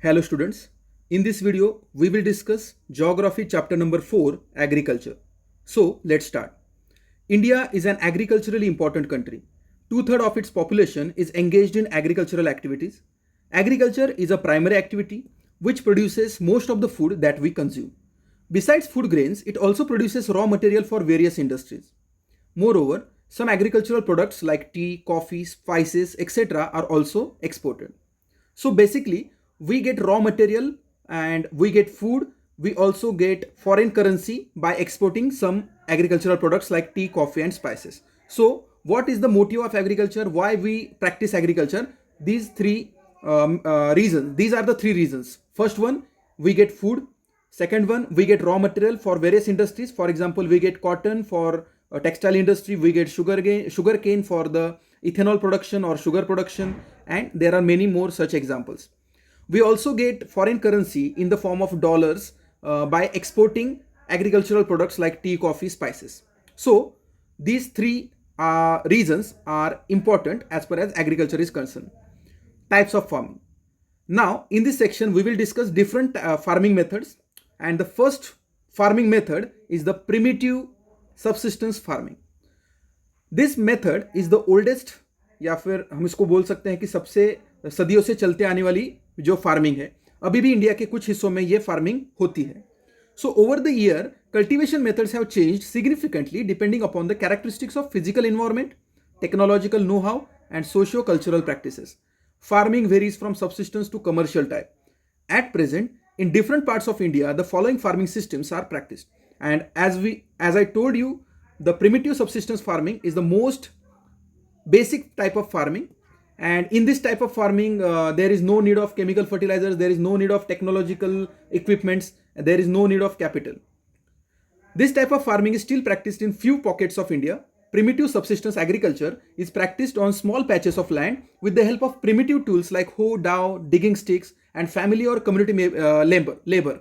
Hello students, in this video we will discuss Geography chapter number 4 Agriculture. So let's start. India is an agriculturally important country. Two-thirds of its population is engaged in agricultural activities. Agriculture is a primary activity which produces most of the food that we consume. Besides food grains, it also produces raw material for various industries. Moreover, some agricultural products like tea, coffee, spices, etc. are also exported. So basically, we get raw material and we get food. We also get foreign currency by exporting some agricultural products like tea, coffee, and spices. So, what is the motive of agriculture? Why we practice agriculture? These three reasons. These are the three reasons. First one, we get food. Second one, we get raw material for various industries. For example, we get cotton for textile industry. We get sugar cane for the ethanol production or sugar production, and there are many more such examples. We also get foreign currency in the form of dollars by exporting agricultural products like tea, coffee, spices. So these three reasons are important as far as agriculture is concerned. Types of farming. Now in this section we will discuss different farming methods, and the first farming method is the primitive subsistence farming. This method is the oldest, या फिर हम इसको बोल सकते हैं कि सबसे सदियों से चलते आने वाली जो फार्मिंग है. अभी भी इंडिया के कुछ हिस्सों में ये फार्मिंग होती है. So over the year cultivation methods have changed significantly depending upon the characteristics of physical environment, technological know how and socio cultural practices. Farming varies from subsistence to commercial type. At present, in different parts of India, the following farming systems are practiced. And as I told you, the primitive subsistence farming is the most basic type of farming. And in this type of farming, there is no need of chemical fertilizers, there is no need of technological equipments, there is no need of capital. This type of farming is still practiced in few pockets of India. Primitive subsistence agriculture is practiced on small patches of land with the help of primitive tools like hoe, dhow, digging sticks, and family or community labor.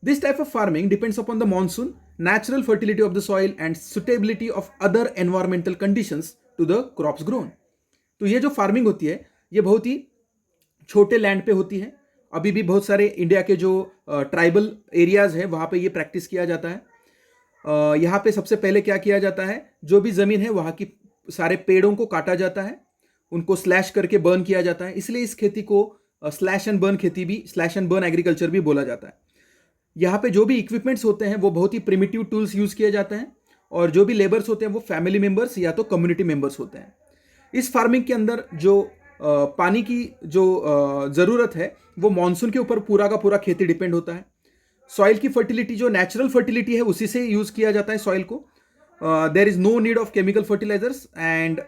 This type of farming depends upon the monsoon, natural fertility of the soil, and suitability of other environmental conditions to the crops grown. तो ये जो farming होती है ये बहुत ही छोटे land पे होती है. अभी भी बहुत सारे इंडिया के जो ट्राइबल एरियाज है वहाँ पे ये प्रैक्टिस किया जाता है. यहाँ पे सबसे पहले क्या किया जाता है, जो भी ज़मीन है वहाँ की सारे पेड़ों को काटा जाता है, उनको स्लैश करके बर्न किया जाता है. इसलिए इस खेती को स्लैश एंड बर्न खेती भी, स्लैश एंड बर्न एग्रीकल्चर भी बोला जाता है. यहाँ पे जो भी इक्विपमेंट्स होते हैं वो बहुत ही प्रिमिटिव टूल्स यूज़ किए जाते हैं, और जो भी लेबर्स होते हैं वो फैमिली मेम्बर्स या तो कम्युनिटी मेम्बर्स होते हैं. इस फार्मिंग के अंदर जो पानी की जो ज़रूरत है वो मानसून के ऊपर पूरा का पूरा खेती डिपेंड होता है. सॉइल की फर्टिलिटी जो नेचुरल फर्टिलिटी है उसी से यूज़ किया जाता है सॉइल को. There is no need of chemical fertilizers and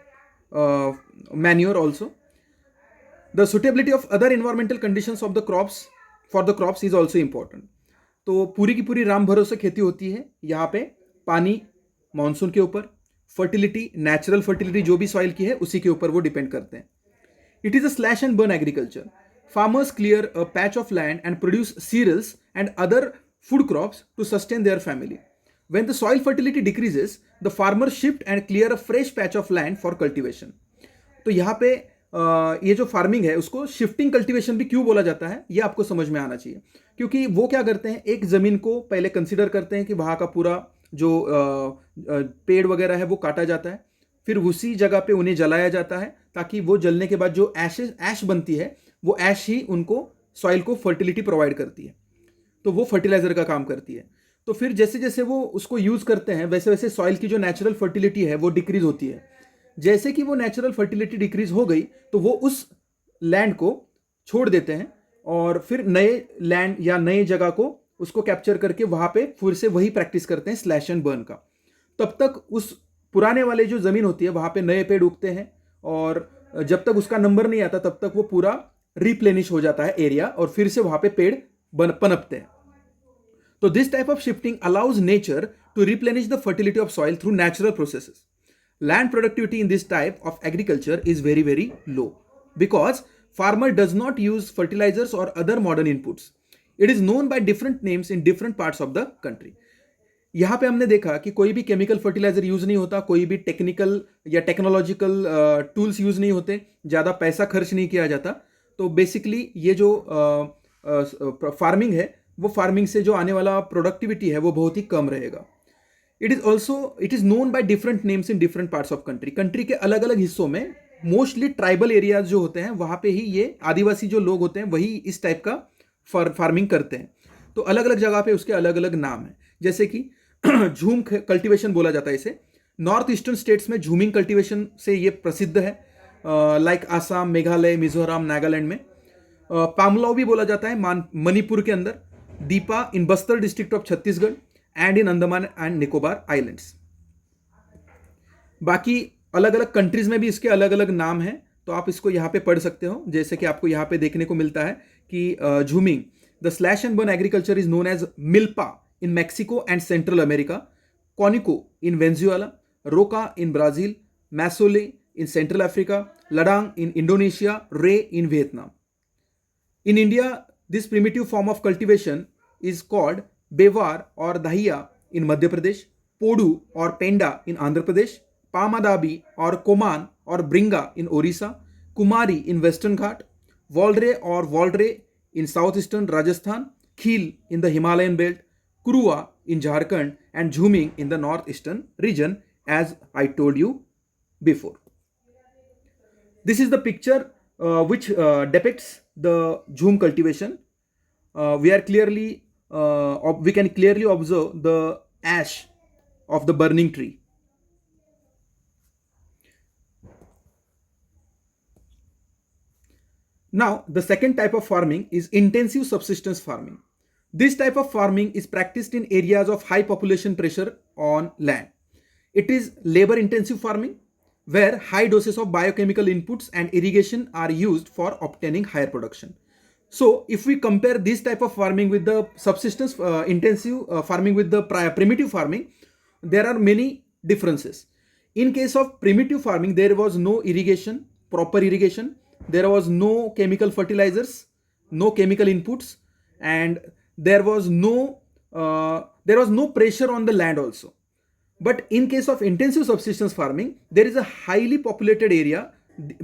manure also. The suitability of other environmental conditions of the crops for the crops is also important. तो पूरी की पूरी राम भरोसे खेती होती है. यहाँ पे पानी मानसून के ऊपर, फर्टिलिटी नेचुरल फर्टिलिटी जो भी सॉइल की है उसी के ऊपर वो डिपेंड करते हैं. It is a slash and burn agriculture. Farmers clear a patch of land and produce cereals and other food crops to sustain their family. When the soil fertility decreases, the farmers shift and clear a fresh patch of land for cultivation. तो यहाँ पे ये जो farming है उसको shifting cultivation भी क्यों बोला जाता है ये आपको समझ में आना चाहिए. क्योंकि वो क्या करते हैं, एक ज़मीन को पहले कंसिडर करते हैं कि वहाँ का पूरा जो पेड़ वगैरह है वो काटा जाता है, फिर उसी जगह पे उन्हें जलाया जाता है ताकि वो जलने के बाद जो ऐश बनती है वो ऐश ही उनको सॉइल को फर्टिलिटी प्रोवाइड करती है. तो वो फर्टिलाइजर का काम करती है. तो फिर जैसे जैसे वो उसको यूज़ करते हैं वैसे वैसे सॉइल की जो नेचुरल फर्टिलिटी है वो डिक्रीज होती है. जैसे कि वो नेचुरल फर्टिलिटी डिक्रीज हो गई तो वो उस लैंड को छोड़ देते हैं और फिर नए लैंड या नए जगह को उसको कैप्चर करके वहाँ पे फिर से वही प्रैक्टिस करते हैं स्लैश एंड बर्न का. तब तक उस पुराने वाले जो ज़मीन होती है वहाँ पे नए पेड़ उगते हैं, और जब तक उसका नंबर नहीं आता तब तक वो पूरा रिप्लेनिश हो जाता है एरिया, और फिर से वहाँ पे पेड़ पनपते हैं. तो this type of shifting allows nature to replenish the fertility of soil through natural processes. Land productivity in this type of agriculture is very very low because farmer does not use fertilizers or other modern inputs. It is known by different names in different parts of the country. यहाँ पे हमने देखा कि कोई भी chemical fertiliser use नहीं होता, कोई भी टेक्निकल या टेक्नोलॉजिकल टूल्स यूज़ नहीं होते, ज़्यादा पैसा खर्च नहीं किया जाता. तो बेसिकली ये जो फार्मिंग है वो फार्मिंग से जो आने वाला प्रोडक्टिविटी है वो बहुत ही कम रहेगा. It is known by different names in different parts of country. Country के अलग अलग हिस्सों में मोस्टली ट्राइबल एरियाज जो होते हैं वहां पे ही ये आदिवासी जो लोग होते हैं वही इस टाइप का फार्मिंग करते हैं. तो अलग अलग जगह पे उसके अलग अलग नाम है. जैसे कि झूम कल्टीवेशन बोला जाता है इसे. नॉर्थ ईस्टर्न स्टेट्स में झूमिंग कल्टीवेशन से ये प्रसिद्ध है, लाइक आसाम, मेघालय, मिजोरम, नागालैंड में. पामलाव भी बोला जाता है मणिपुर के अंदर. Deepa in Bastar district of Chhattisgarh and in Andaman and Nicobar islands. बाकी अलग अलग कंट्रीज में भी इसके अलग अलग नाम हैं, तो आप इसको यहाँ पे पढ़ सकते हो. जैसे कि आपको यहाँ पे देखने को मिलता है कि jhuming, the slash and burn agriculture is known as milpa in Mexico and Central America, conuco in Venezuela, roca in Brazil, masole in Central Africa, ladang in Indonesia, ray in Vietnam. In India, this primitive form of cultivation is called Bewar or Dahiya in Madhya Pradesh, Podu or Penda in Andhra Pradesh, Pamadabi or Koman or Bringa in Orissa, Kumari in Western Ghat, Waldre or Waldre in southeastern Rajasthan, Khil in the Himalayan belt, Kurua in Jharkhand, and Jhuming in the northeastern region, as I told you before. This is the picture which depicts the jhum cultivation. We can clearly observe the ash of the burning tree. Now, the second type of farming is intensive subsistence farming. This type of farming is practiced in areas of high population pressure on land. It is labor intensive farming where high doses of biochemical inputs and irrigation are used for obtaining higher production. So if we compare this type of farming with the subsistence intensive farming with the primitive farming, there are many differences. In case of primitive farming, there was no irrigation, proper irrigation, there was no chemical fertilizers, no chemical inputs, and there was no pressure on the land also. But in case of intensive subsistence farming, there is a highly populated area,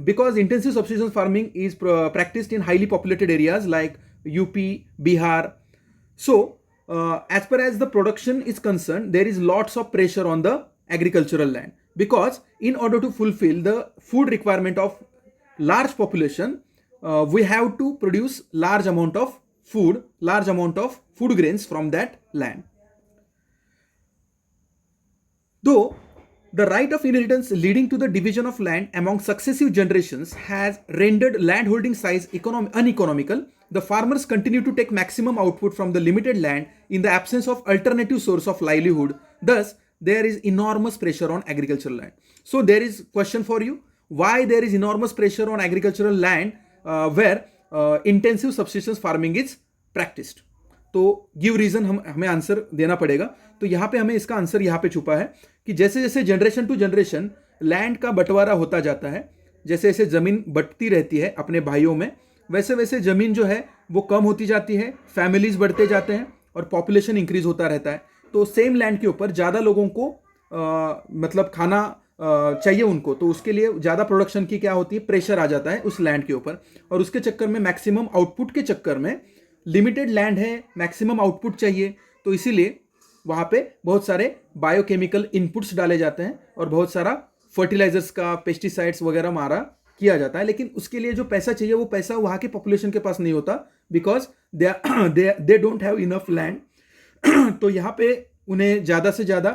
because intensive subsistence farming is practiced in highly populated areas like UP, Bihar. So as far as the production is concerned, there is lots of pressure on the agricultural land, because in order to fulfill the food requirement of large population, we have to produce large amount of food grains from that land. Though the right of inheritance leading to the division of land among successive generations has rendered landholding size uneconomical, the farmers continue to take maximum output from the limited land in the absence of alternative source of livelihood. Thus, there is enormous pressure on agricultural land. So there is question for you, why there is enormous pressure on agricultural land where intensive subsistence farming is practiced? तो give reason हमें answer देना पड़ेगा. तो यहाँ पे हमें इसका answer यहाँ पे छुपा है कि जैसे जैसे जनरेशन टू जनरेशन लैंड का बंटवारा होता जाता है, जैसे जैसे जमीन बंटती रहती है अपने भाइयों में, वैसे वैसे जमीन जो है वो कम होती जाती है, फैमिलीज बढ़ते जाते हैं और पॉपुलेशन इंक्रीज होता रहता है. तो सेम लैंड के ऊपर ज़्यादा लोगों को मतलब खाना चाहिए उनको, तो उसके लिए ज़्यादा प्रोडक्शन की क्या होती है, प्रेशर आ जाता है उस लैंड के ऊपर, और उसके चक्कर में मैक्सिमम आउटपुट के चक्कर में, लिमिटेड लैंड है, मैक्सिमम आउटपुट चाहिए, तो इसीलिए वहाँ पे बहुत सारे बायोकेमिकल इनपुट्स डाले जाते हैं और बहुत सारा फर्टिलाइजर्स का, पेस्टिसाइड्स वगैरह मारा किया जाता है. लेकिन उसके लिए जो पैसा चाहिए वो पैसा वहाँ के पॉपुलेशन के पास नहीं होता, because they don't have enough land. तो यहाँ पे उन्हें ज़्यादा से ज़्यादा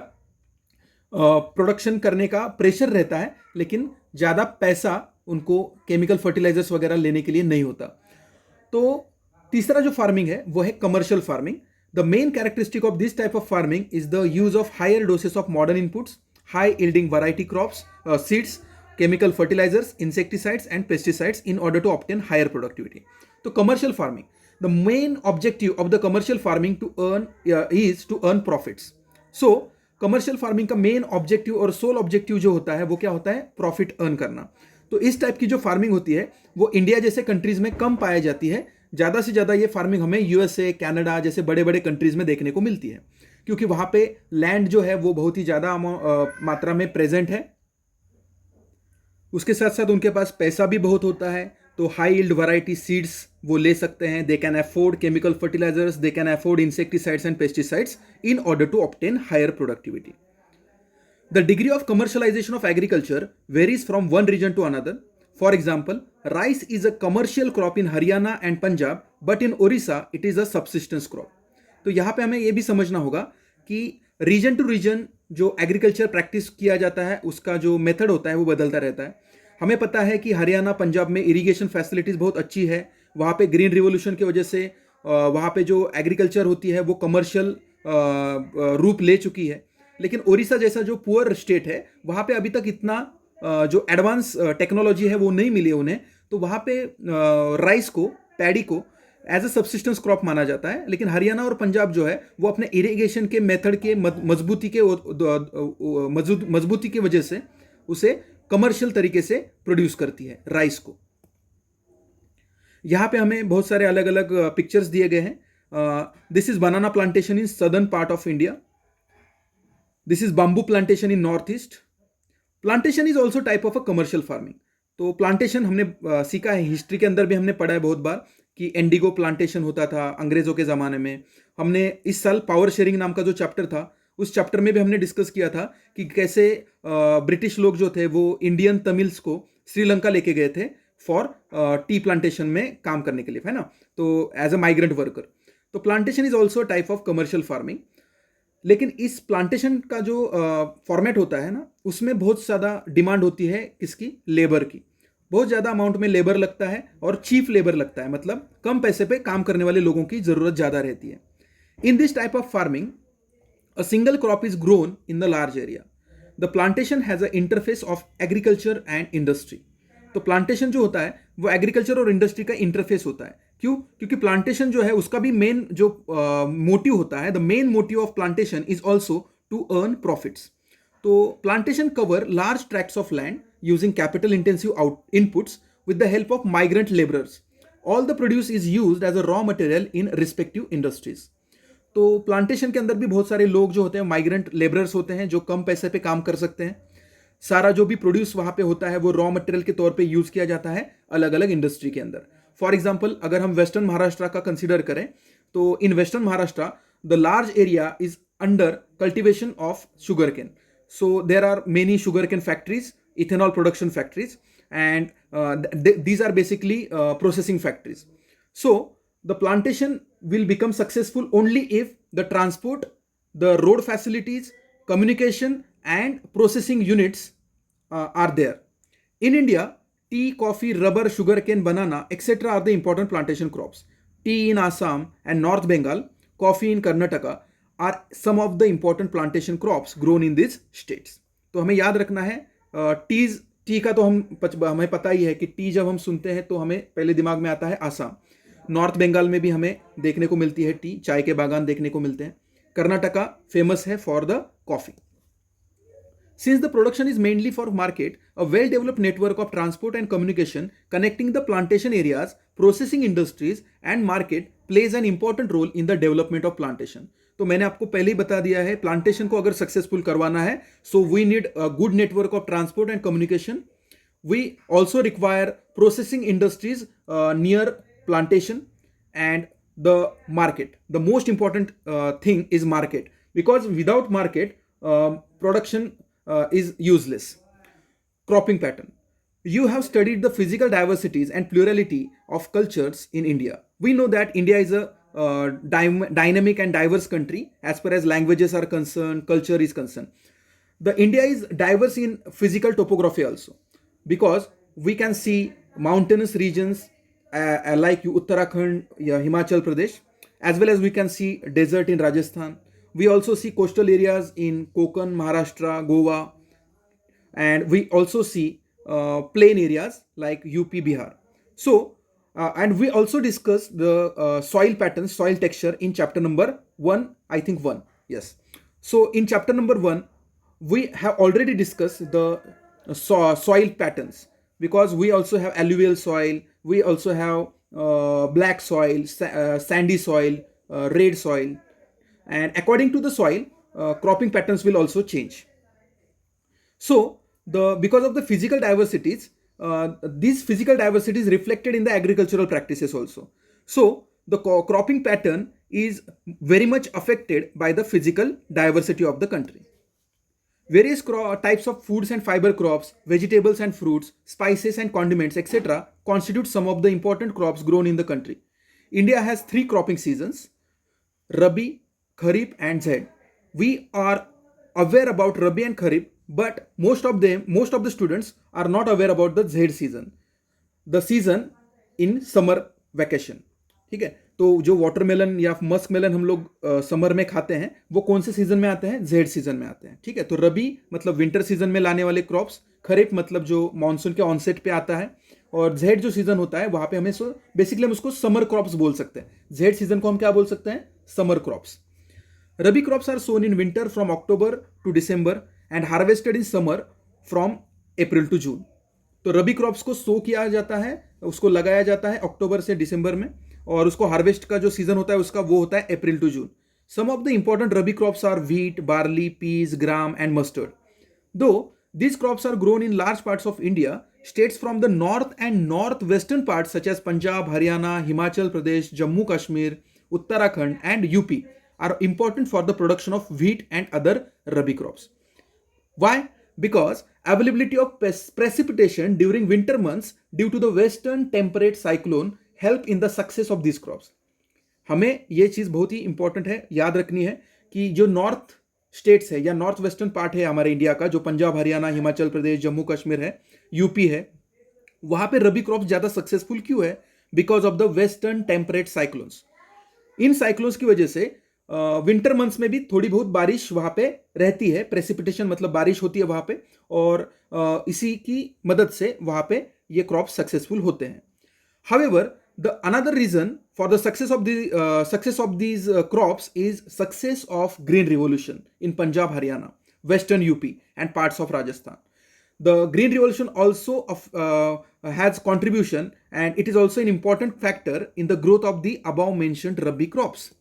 प्रोडक्शन करने का प्रेशर रहता है, लेकिन ज़्यादा पैसा उनको केमिकल फर्टिलाइजर्स वगैरह लेने के लिए नहीं होता. तो तीसरा जो फार्मिंग है वो है commercial farming. The main characteristic of this type of farming is the use of higher doses of modern inputs, high yielding variety crops, seeds, chemical fertilizers, insecticides and pesticides in order to obtain higher productivity. So commercial farming, the main objective of the commercial farming is to earn profits. So commercial farming का main objective और sole objective जो होता है वो क्या होता है, profit earn करना. तो इस टाइप की जो फार्मिंग होती है वो इंडिया जैसे कंट्रीज में कम पाई जाती है. ज़्यादा से ज़्यादा ये फार्मिंग हमें यूएसए, कनाडा जैसे बड़े बड़े कंट्रीज में देखने को मिलती है, क्योंकि वहाँ पे लैंड जो है वो बहुत ही ज़्यादा मात्रा में प्रेजेंट है. उसके साथ साथ उनके पास पैसा भी बहुत होता है, तो हाई यील्ड वैरायटी सीड्स वो ले सकते हैं. They can afford chemical fertilizers, they can afford insecticides and pesticides in order to obtain higher productivity. The degree of commercialization of agriculture varies from one region to another. For example, rice is a commercial crop in Haryana and Punjab, but in Orissa it is a subsistence crop. तो यहाँ पे हमें ये भी समझना होगा कि reason to reason जो एग्रीकल्चर प्रैक्टिस किया जाता है उसका जो मेथड होता है वो बदलता रहता है. हमें पता है कि हरियाणा पंजाब में इरिगेशन फैसिलिटीज़ बहुत अच्छी है. वहाँ पे ग्रीन रिवोल्यूशन की वजह से वहाँ पे जो एग्रीकल्चर होती है वो कमर्शियल रूप ले चुकी है. लेकिन ओडिशा जैसा जो पुअर स्टेट है वहाँ पे अभी तक इतना जो एडवांस टेक्नोलॉजी है वो नहीं मिली उन्हें. तो वहाँ पे राइस को, पैडी को एज अ सब्सिस्टेंस क्रॉप माना जाता है. लेकिन हरियाणा और पंजाब जो है वो अपने इरिगेशन के मेथड के मजबूती की वजह से उसे कमर्शियल तरीके से प्रोड्यूस करती है राइस को. यहाँ पे हमें बहुत सारे अलग अलग पिक्चर्स दिए गए हैं. This is banana plantation in southern part of India. This is bamboo plantation in northeast. Plantation is also type of a commercial farming. तो प्लांटेशन हमने सीखा है, हिस्ट्री के अंदर भी हमने पढ़ा है बहुत बार कि इंडिगो प्लांटेशन होता था अंग्रेजों के ज़माने में. हमने इस साल पावर शेयरिंग नाम का जो चैप्टर था उस चैप्टर में भी हमने डिस्कस किया था कि कैसे ब्रिटिश लोग जो थे वो इंडियन तमिल्स को श्रीलंका लेके गए थे फॉर टी प्लांटेशन में काम करने के लिए, है ना. तो एज अ माइग्रेंट वर्कर. तो plantation is also type of commercial farming. लेकिन इस प्लांटेशन का जो फॉर्मेट होता है ना उसमें बहुत ज़्यादा डिमांड होती है किसकी, लेबर की. बहुत ज़्यादा अमाउंट में लेबर लगता है और चीप लेबर लगता है, मतलब कम पैसे पे काम करने वाले लोगों की ज़रूरत ज़्यादा रहती है. In this type of farming a single crop is grown in the large area. The plantation has a interface of agriculture and industry. तो प्लांटेशन जो होता है वो एग्रीकल्चर और इंडस्ट्री का इंटरफेस होता है. क्यों? क्योंकि प्लांटेशन जो है उसका भी मेन जो मोटिव होता है, the main motive of plantation is also to earn profits. तो plantation cover large tracts of land using capital intensive inputs with the help of migrant labourers. All the produce is used as a raw material in respective industries. तो plantation के अंदर भी बहुत सारे लोग जो होते हैं माइग्रेंट लेबरर्स होते हैं जो कम पैसे पे काम कर सकते हैं. सारा जो भी प्रोड्यूस वहाँ पे होता है वो रॉ मटेरियल के तौर पे यूज किया जाता है अलग अलग इंडस्ट्री के अंदर. फॉर एग्जाम्पल अगर हम वेस्टर्न महाराष्ट्र का कंसिडर करें तो in western Maharashtra the large area is under cultivation of sugar cane. So there are many sugar cane factories, ethanol production factories, and these are basically processing factories. So the plantation will become successful only if the transport, the road facilities, communication and processing units are there. In India, tea, coffee, rubber, sugarcane, banana, etc. are the important plantation crops. Tea in Assam and North Bengal, coffee in Karnataka are some of the important plantation crops grown in these states. तो हमें याद रखना है T का तो हमें पता ही है कि टी जब हम सुनते हैं तो हमें पहले दिमाग में आता है आसाम. नॉर्थ बंगाल में भी हमें देखने को मिलती है टी, चाय के बागान देखने को मिलते हैं. कर्नाटका फेमस है for the coffee. Since the production is mainly for market, a well-developed network of transport and communication connecting the plantation areas, processing industries and market plays an important role in the development of plantation. तो मैंने आपको पहले ही बता दिया है plantation को अगर successful करवाना है so we need a good network of transport and communication. We also require processing industries near plantation and the market. The most important thing is market, because without market production is useless. Cropping pattern. You have studied the physical diversities and plurality of cultures in India. We know that India is a dynamic and diverse country as far as languages are concerned, culture is concerned. The India is diverse in physical topography also, because we can see mountainous regions like Uttarakhand, Himachal Pradesh, as well as we can see desert in Rajasthan. We also see coastal areas in Konkan, Maharashtra, Goa, and we also see plain areas like UP, Bihar. So, and we also discussed the soil patterns, soil texture in chapter number 1, I think 1, yes. So, in chapter number 1, we have already discussed the soil patterns, because we also have alluvial soil, we also have black soil, sandy soil, red soil, and according to the soil, cropping patterns will also change. So because of the physical diversities, these physical diversity is reflected in the agricultural practices also. So the cropping pattern is very much affected by the physical diversity of the country. Various types of foods and fiber crops, vegetables and fruits, spices and condiments, etc. constitute some of the important crops grown in the country. India has 3 cropping seasons: Rabi, Kharif and Zaid. We are aware about Rabi and Kharif, but most of the students are not aware about the Zaid season, the season in summer vacation. ठीक है, तो जो watermelon या Musk melon हम लोग summer में खाते हैं वो कौन से सीजन में आते हैं? जेड सीजन में आते हैं. ठीक है, तो रबी मतलब विंटर सीजन में लाने वाले क्रॉप्स, खरीफ मतलब जो मानसून के ऑनसेट पे आता है, और जेड जो सीजन होता है वहां पे हमें बेसिकली हम उसको समर क्रॉप्स बोल सकते हैं. जेड सीजन को हम क्या बोल सकते हैं? Summer crops. Rabi crops are sown in winter from October to December and harvested in summer from April to June. तो रबी क्रॉप्स को सो किया जाता है, उसको लगाया जाता है अक्टूबर से दिसंबर में, और उसको हार्वेस्ट का जो सीजन होता है उसका वो होता है April to June. Some of the important rabi crops are wheat, barley, peas, gram and mustard. दो these crops are grown in large parts of India, states from the north and northwestern parts such as Punjab, Haryana, Himachal Pradesh, Jammu Kashmir, Uttarakhand and UP are important for the production of wheat and other rabi crops. Why? Because availability of precipitation during winter months due to the western temperate cyclone help in the success of these crops. हमें ये चीज बहुत ही important है, याद रखनी है कि जो नॉर्थ स्टेट्स है या नॉर्थ वेस्टर्न पार्ट है हमारे इंडिया का, जो पंजाब, हरियाणा, हिमाचल प्रदेश, जम्मू कश्मीर है, यूपी है, वहां पे रबी क्रॉप ज्यादा सक्सेसफुल क्यों है? Because of the western temperate cyclones. In cyclones की वजह से विंटर मंथ्स में भी थोड़ी बहुत बारिश वहां पे रहती है, प्रेसिपिटेशन मतलब बारिश होती है वहां पे, और इसी की मदद से वहां पे ये क्रॉप सक्सेसफुल होते हैं. However, the another reason for the success of these crops is success of Green Revolution in Punjab, Haryana, Western UP and parts of Rajasthan. The Green Revolution also has contribution, and it is also an important factor in the growth of the above mentioned Rabi crops.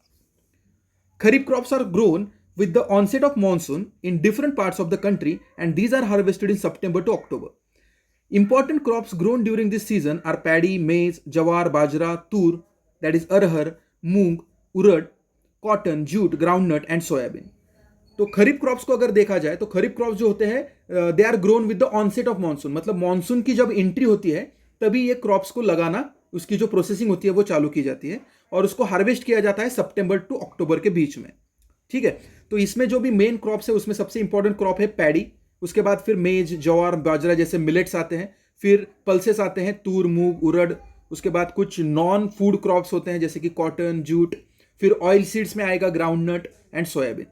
Kharif crops are grown with the onset of monsoon in different parts of the country, and these are harvested in September to October. Important crops grown during this season are paddy, maize, jawar, bajra, tur, that is arhar, moong, urad, cotton, jute, groundnut and soybean. तो खरीफ crops को अगर देखा जाए तो खरीफ crops जो होते हैं they are grown with the onset of monsoon, मतलब मानसून की जब एंट्री होती है तभी ये क्रॉप्स को लगाना, उसकी जो प्रोसेसिंग होती है वो चालू की जाती है, और उसको हार्वेस्ट किया जाता है सितंबर टू अक्टूबर के बीच में. ठीक है, तो इसमें जो भी मेन क्रॉप्स है उसमें सबसे इंपॉर्टेंट क्रॉप है पैडी, उसके बाद फिर मेज, जवार, बाजरा जैसे मिलेट्स आते हैं, फिर पल्सेस आते हैं तूर, मूंग, उड़द, उसके बाद कुछ नॉन फूड क्रॉप्स होते हैं जैसे कि कॉटन, जूट, फिर ऑयल सीड्स में आएगा groundnut and soybean.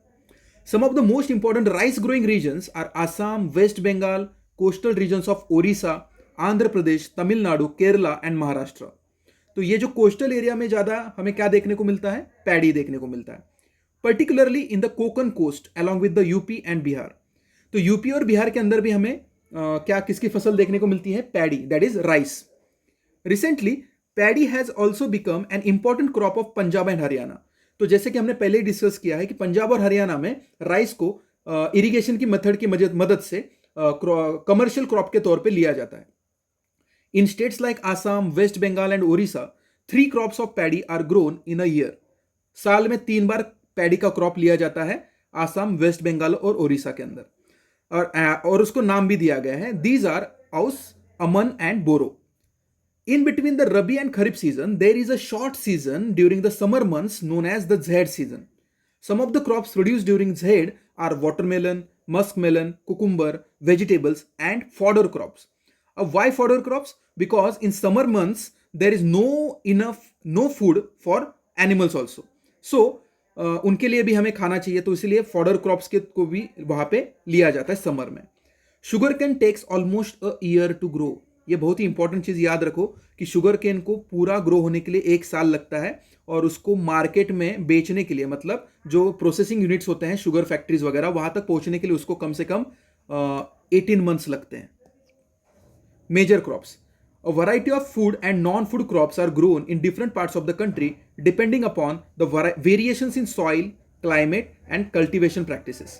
Some of the most important rice growing regions are Assam, waste Bengal, coastal regions of Odisha, Andhra Pradesh, Tamil Nadu, Kerala and Maharashtra. तो ये जो कोस्टल एरिया में ज्यादा हमें क्या देखने को मिलता है? पैडी देखने को मिलता है, particularly in the Konkan coast along with the UP and Bihar. तो यूपी और बिहार के अंदर भी हमें क्या किसकी फसल देखने को मिलती है? Paddy, that is rice. Recently paddy has also become an important crop of Punjab and Haryana. तो जैसे कि हमने पहले ही डिस्कस किया है कि पंजाब और हरियाणा में राइस को इरिगेशन की मेथड की मदद से कमर्शियल क्रॉप के तौर पे लिया जाता है. In states like Assam, waste Bengal and Odisha 3 crops of paddy are grown in a year. साल में 3 बार पैडी का क्रॉप लिया जाता है आसाम, वेस्ट बंगाल और ओडिशा के अंदर, और उसको नाम भी दिया गया है. These are aus, aman and boro. In between the Rabi and Kharif season, there is a short season during the summer months known as the Zaid season. Some of the crops produced during Zaid are watermelon, muskmelon, cucumber, vegetables, and fodder crops. Why fodder crops? Because in summer months there is no food for animals also. So उनके लिए भी हमें खाना चाहिए, तो इसीलिए fodder crops के को भी वहां पे लिया जाता है समर में. Sugar cane takes almost a year to grow. ये बहुत ही इंपॉर्टेंट चीज याद रखो कि शुगर केन को पूरा ग्रो होने के लिए 1 साल लगता है, और उसको मार्केट में बेचने के लिए, मतलब जो प्रोसेसिंग यूनिट्स होते हैं, शुगर फैक्ट्रीज वगैरह, वहां तक पहुंचने के लिए उसको कम से कम 18 मंथ्स लगते हैं. Major crops. A variety of food and non-food crops are grown in different parts of the country depending upon the variations in soil, climate and cultivation practices.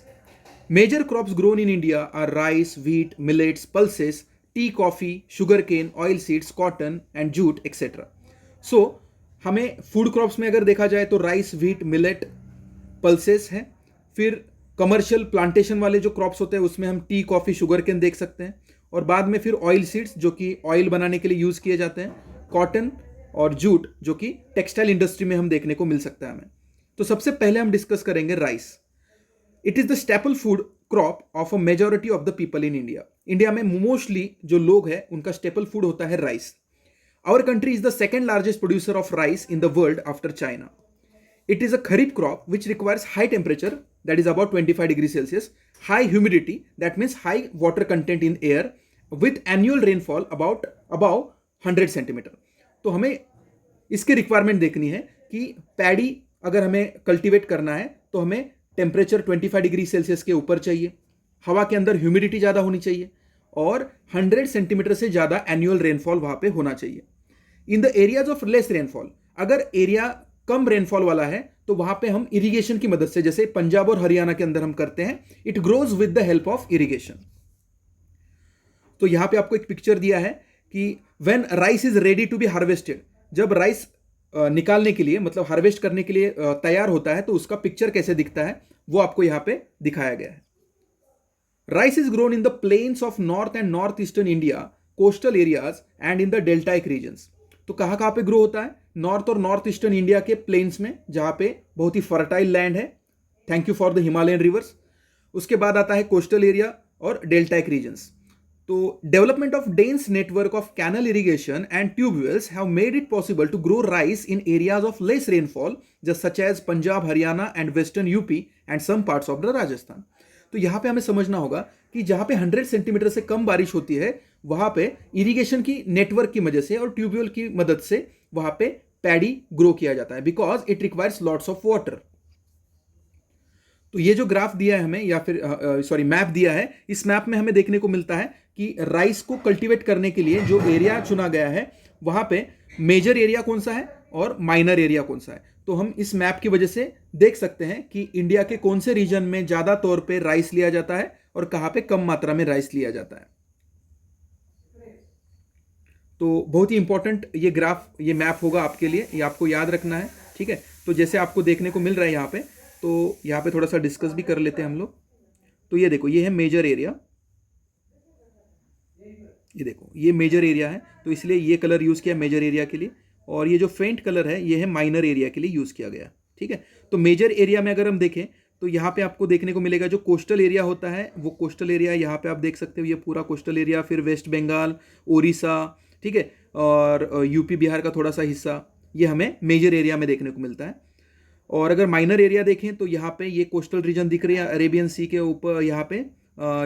Major crops grown in India are rice, wheat, millets, pulses, tea, coffee, sugar cane, oil seeds, cotton and jute etcetera. So हमें food crops में अगर देखा जाए तो rice, wheat, millet, pulses हैं. फिर commercial plantation वाले जो क्रॉप्स होते हैं उसमें हम टी, कॉफ़ी, शुगर केन देख सकते हैं. और बाद में फिर ऑयल सीड्स जो कि ऑयल बनाने के लिए यूज़ किए जाते हैं, कॉटन और जूट जो कि टेक्सटाइल इंडस्ट्री में हम देखने को मिल सकता है हमें. तो सबसे पहले हम डिस्कस करेंगे rice. It is the staple food crop of a majority of the people in India. India में मोस्टली जो लोग हैं उनका स्टेपल फूड होता है rice. Our country is the second largest producer of rice in the world after China. It is a kharif crop which requires high temperature, that is about 25 degrees Celsius, high humidity, that means high water content in air, with annual rainfall about above 100 centimeter. तो हमें इसकी requirement देखनी है कि paddy अगर हमें cultivate करना है तो हमें टेम्परेचर 25 डिग्री सेल्सियस के ऊपर चाहिए, हवा के अंदर ह्यूमिडिटी ज़्यादा होनी चाहिए और 100 सेंटीमीटर से ज़्यादा एनुअल रेनफॉल वहाँ पे होना चाहिए. In the areas of less rainfall, अगर एरिया कम रेनफॉल वाला है तो वहां पे हम इरिगेशन की मदद से, जैसे पंजाब और हरियाणा के अंदर हम करते हैं, it grows with the help of irrigation. तो यहां पे आपको एक पिक्चर दिया है कि when rice is ready to be harvested, जब राइस निकालने के लिए मतलब हार्वेस्ट करने के लिए तैयार होता है तो उसका पिक्चर कैसे दिखता है वो आपको यहां पे दिखाया गया है. Rice is grown in the plains of north and north eastern India, coastal areas and in the deltaic regions. तो कहां पे ग्रो होता है? नॉर्थ और नॉर्थ ईस्टर्न इंडिया के प्लेन्स में जहां पे बहुत ही फर्टाइल लैंड है. Thank you for the Himalayan rivers. उसके बाद आता है कोस्टल एरिया और डेल्टाइक रीजन्स. तो development of dense network of canal irrigation and tubewells have made it possible to grow rice in areas of less rainfall just such as Punjab, Haryana and western UP and some parts of the Rajasthan. तो यहां पे हमें समझना होगा कि जहां पे 100 centimetre से कम बारिश होती है वहां पे इरिगेशन की नेटवर्क की वजह से और ट्यूबवेल की मदद से वहां पे पैडी ग्रो किया जाता है, because it requires lots of water. तो ये जो ग्राफ दिया है हमें या फिर मैप दिया है, इस मैप में हमें देखने को मिलता है कि राइस को कल्टीवेट करने के लिए जो एरिया चुना गया है वहां पे मेजर एरिया कौन सा है और माइनर एरिया कौन सा है. तो हम इस मैप की वजह से देख सकते हैं कि इंडिया के कौन से रीजन में ज्यादा तौर पे राइस लिया जाता है और कहां पे कम मात्रा में राइस लिया जाता है. तो बहुत ही इंपॉर्टेंट ये ग्राफ, ये मैप होगा आपके लिए, ये आपको याद रखना है. ठीक है, तो जैसे आपको देखने को मिल रहा है यहाँ पे, तो यहाँ पे थोड़ा सा डिस्कस भी कर लेते हैं हम लोग. तो ये देखो, ये है मेजर एरिया, ये देखो ये मेजर एरिया है तो इसलिए ये कलर यूज़ किया मेजर एरिया के लिए, और ये जो फेंट कलर है ये है माइनर एरिया के लिए यूज़ किया गया. ठीक है, तो मेजर एरिया में अगर हम देखें तो यहाँ पे आपको देखने को मिलेगा जो कोस्टल एरिया होता है वो कोस्टल एरिया यहाँ पे आप देख सकते हो, ये पूरा कोस्टल एरिया, फिर वेस्ट बंगाल, उड़ीसा, ठीक है, और यूपी बिहार का थोड़ा सा हिस्सा, ये हमें मेजर एरिया में देखने को मिलता है. और अगर माइनर एरिया देखें तो यहाँ पे ये कोस्टल रीजन दिख रही है, अरेबियन सी के ऊपर यहाँ पे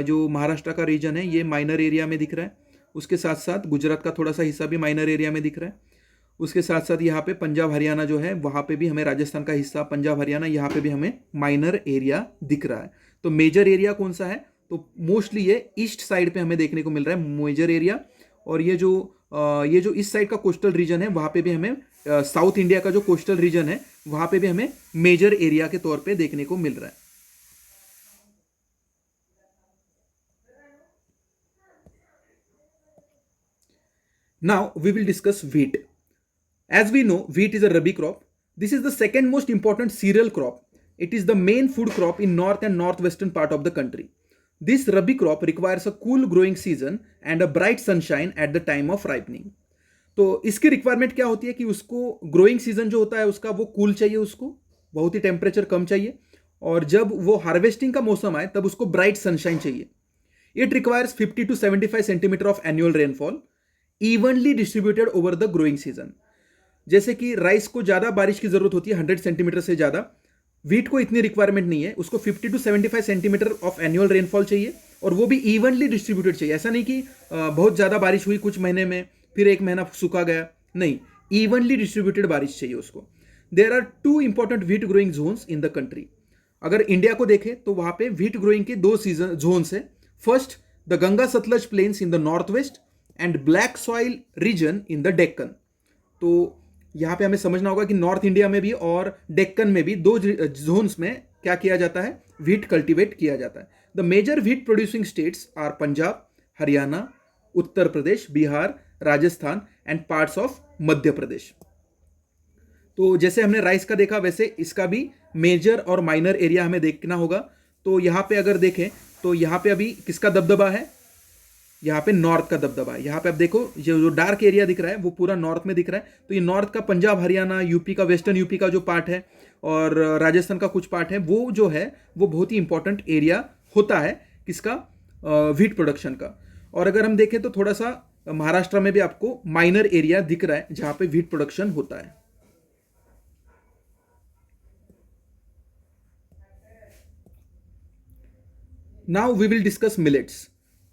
जो महाराष्ट्र का रीजन है ये माइनर एरिया में दिख रहा है. उसके साथ साथ गुजरात का थोड़ा सा हिस्सा भी माइनर एरिया में दिख रहा है. उसके साथ साथ यहाँ पे पंजाब हरियाणा जो है वहाँ पे भी हमें, राजस्थान का हिस्सा पंजाब हरियाणा, यहाँ पे भी हमें माइनर एरिया दिख रहा है. तो मेजर एरिया कौन सा है? तो मोस्टली ये ईस्ट साइड पे हमें देखने को मिल रहा है मेजर एरिया. और ये जो इस साइड का कोस्टल रीजन है वहाँ पे भी हमें, साउथ इंडिया का जो कोस्टल रीजन है वहाँ पे भी हमें मेजर एरिया के तौर पे देखने को मिल रहा है. Now we will discuss wheat. As we know, wheat is a rabi crop. This is the second most important cereal crop. It is the main food crop in north and northwestern part of the country. This rabi crop requires a cool growing season and a bright sunshine at the time of ripening. तो इसकी requirement क्या होती है कि उसको growing season जो होता है उसका वो कूल चाहिए, उसको बहुत ही टेम्परेचर कम चाहिए, और जब वो हार्वेस्टिंग का मौसम आए तब उसको ब्राइट सनशाइन चाहिए. It requires 50 to 75 centimetre of annual rainfall evenly distributed over the growing season. जैसे कि राइस को ज़्यादा बारिश की जरूरत होती है 100 सेंटीमीटर से ज़्यादा, वीट को इतनी रिक्वायरमेंट नहीं है, उसको 50 to 75 centimetre of annual rainfall चाहिए और वो भी इवनली डिस्ट्रीब्यूटेड चाहिए. ऐसा नहीं कि बहुत ज़्यादा बारिश हुई कुछ महीने में फिर एक महीना सूखा गया, नहीं, इवनली डिस्ट्रीब्यूटेड बारिश चाहिए उसको. There are 2 important wheat growing zones in the country. अगर इंडिया को देखें तो वहाँ पे व्हीट ग्रोइंग के 2 सीजन जोन्स है. First, the Ganga Sutlej plains in the north west and black soil region in the Deccan. तो यहाँ पे हमें समझना होगा कि नॉर्थ इंडिया में भी और डेक्कन में भी 2 जोन्स में क्या किया जाता है, व्हीट कल्टीवेट किया जाता है. The major wheat producing states are Punjab, Haryana, Uttar Pradesh, Bihar, Rajasthan and parts of Madhya Pradesh. तो जैसे हमने राइस का देखा वैसे इसका भी मेजर और माइनर एरिया हमें देखना होगा। तो यहाँ पे अगर देखें तो यहाँ पे अभी किसका दबदबा है, यहाँ पे नॉर्थ का दबदबा है। यहाँ पे आप देखो जो डार्क एरिया दिख रहा है वो पूरा नॉर्थ में दिख रहा है। तो ये नॉर्थ का पंजाब, हरियाणा, यूपी का, वेस्टर्न यूपी का जो पार्ट है और राजस्थान का कुछ पार्ट है, वो जो है वो बहुत ही इंपॉर्टेंट एरिया होता है किसका, व्हीट प्रोडक्शन का। और अगर हम देखें तो थोड़ा सा महाराष्ट्र में भी आपको माइनर एरिया दिख रहा है जहां पे व्हीट प्रोडक्शन होता है। Now we will discuss millets.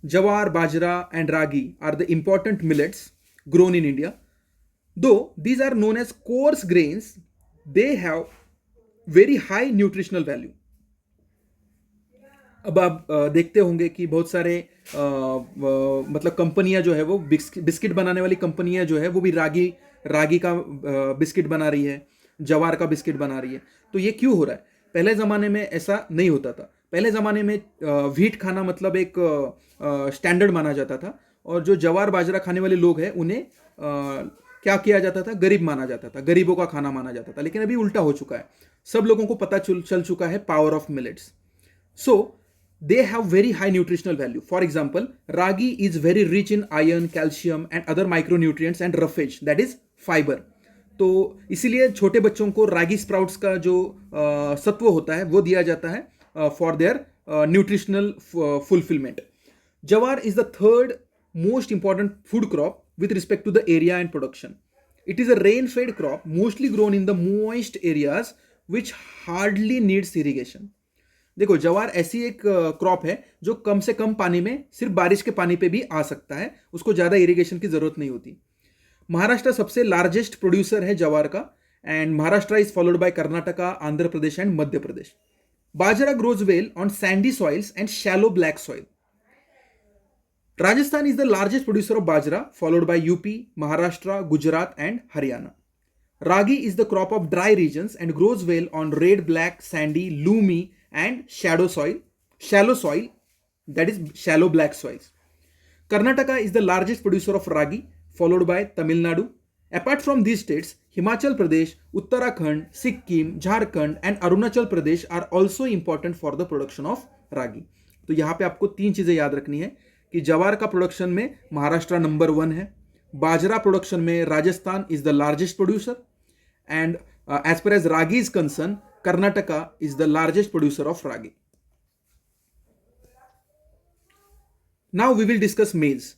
Jawar, bajra, and ragi are the important millets grown in India. Though these are known as coarse grains, they have very high nutritional value. अब आप देखते होंगे कि बहुत सारे मतलब कंपनियां जो है वो बिस्किट बनाने वाली कंपनियां जो है वो भी रागी रागी का बिस्किट बना रही है, जवार का बिस्किट बना रही है। तो ये क्यों हो रहा है? पहले ज़माने में ऐसा नहीं होता था। पहले ज़माने में व्हीट खाना मतलब एक स्टैंडर्ड माना जाता था, और जो जवार बाजरा खाने वाले लोग हैं उन्हें क्या किया जाता था, गरीब माना जाता था, गरीबों का खाना माना जाता था। लेकिन अभी उल्टा हो चुका है, सब लोगों को पता चल चुका है power of millets. So they have very high nutritional value. For example, ragi is very rich in iron, calcium and other micronutrients and roughage, that is fiber. तो इसीलिए छोटे बच्चों को रागी स्प्राउट्स का जो सत्व होता है वो दिया जाता है फॉर देयर न्यूट्रिशनल फुलफिलमेंट। जवार is the third most important food crop with respect to the area and production. It is a rain-fed crop mostly grown in the moist areas which hardly needs irrigation. देखो जवार ऐसी एक crop है जो कम से कम पानी में, सिर्फ बारिश के पानी पे भी आ सकता है, उसको ज़्यादा इरिगेशन की ज़रूरत नहीं होती। महाराष्ट्र सबसे लार्जेस्ट प्रोड्यूसर है जवार का, and Maharashtra is followed bye Karnataka, Andhra Pradesh and Madhya Pradesh. Bajra grows well on Sandy soils and shallow black soil. Rajasthan is the largest producer of bajra, followed by UP, Maharashtra, Gujarat and Haryana. Ragi is the crop of dry regions and grows well on red, black, sandy, loomy and shallow soil, that is shallow black soils. Karnataka is the largest producer of ragi, followed by Tamil Nadu. Apart from these states, Himachal Pradesh, Uttarakhand, Sikkim, Jharkhand and Arunachal Pradesh are also important for the production of ragi. तो यहाँ पे आपको तीन चीज़ें याद रखनी है कि जवार का प्रोडक्शन में महाराष्ट्र नंबर 1 है, बाजरा प्रोडक्शन में Rajasthan is the largest producer, and as per as ragi is concern Karnataka is the largest producer of ragi. Now we will discuss maize.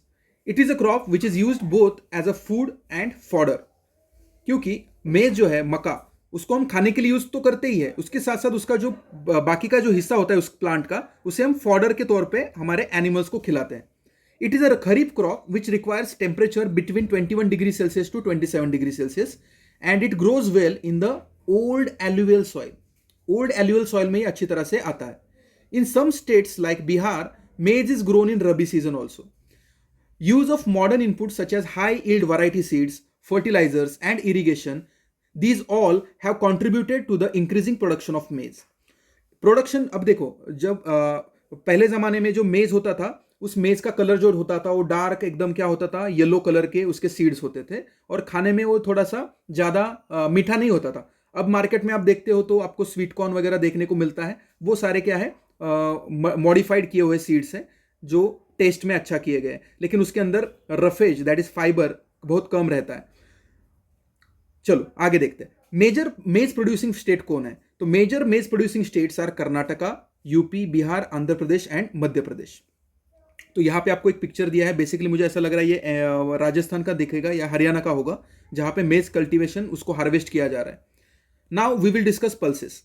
It is a crop which is used both as a food and fodder. क्योंकि maize जो है, मक्का, उसको हम खाने के लिए use तो करते ही है, उसके साथ साथ उसका जो बाकी का जो हिस्सा होता है उस प्लांट का, उसे हम फॉडर के तौर पे हमारे एनिमल्स को खिलाते हैं। It is a kharif crop which requires temperature between 21 degree Celsius to 27 degree Celsius, and it grows well in the old alluvial soil. Old alluvial soil में ही अच्छी तरह से आता है। In some states like Bihar, maize is grown in rabi season also. Use of modern input such as high yield variety seeds, fertilisers and irrigation, these all have contributed to the increasing production of maize. Production, अब देखो जब पहले ज़माने में जो मेज़ होता था, उस मेज़ का कलर जो होता था वो डार्क एकदम क्या होता था, येलो कलर के उसके सीड्स होते थे, और खाने में वो थोड़ा सा ज़्यादा मीठा नहीं होता था। अब मार्केट में आप देखते हो तो आपको स्वीट कॉर्न वगैरह देखने को मिलता है, वो सारे क्या है, मॉडिफाइड किए हुए सीड्स हैं जो टेस्ट में अच्छा किए गए, लेकिन उसके अंदर रफेज, दैट इज फाइबर, बहुत कम रहता है। चलो आगे देखते हैं। मेजर मेज प्रोड्यूसिंग स्टेट कौन है? तो major maize producing states are Karnataka, UP, Bihar, Andhra Pradesh and Madhya Pradesh. तो यहाँ पे आपको एक पिक्चर दिया है, बेसिकली मुझे ऐसा लग रहा है ये राजस्थान का दिखेगा या हरियाणा का होगा, जहाँ पे मेज कल्टीवेशन उसको हार्वेस्ट किया जा रहा है। Now we will discuss pulses.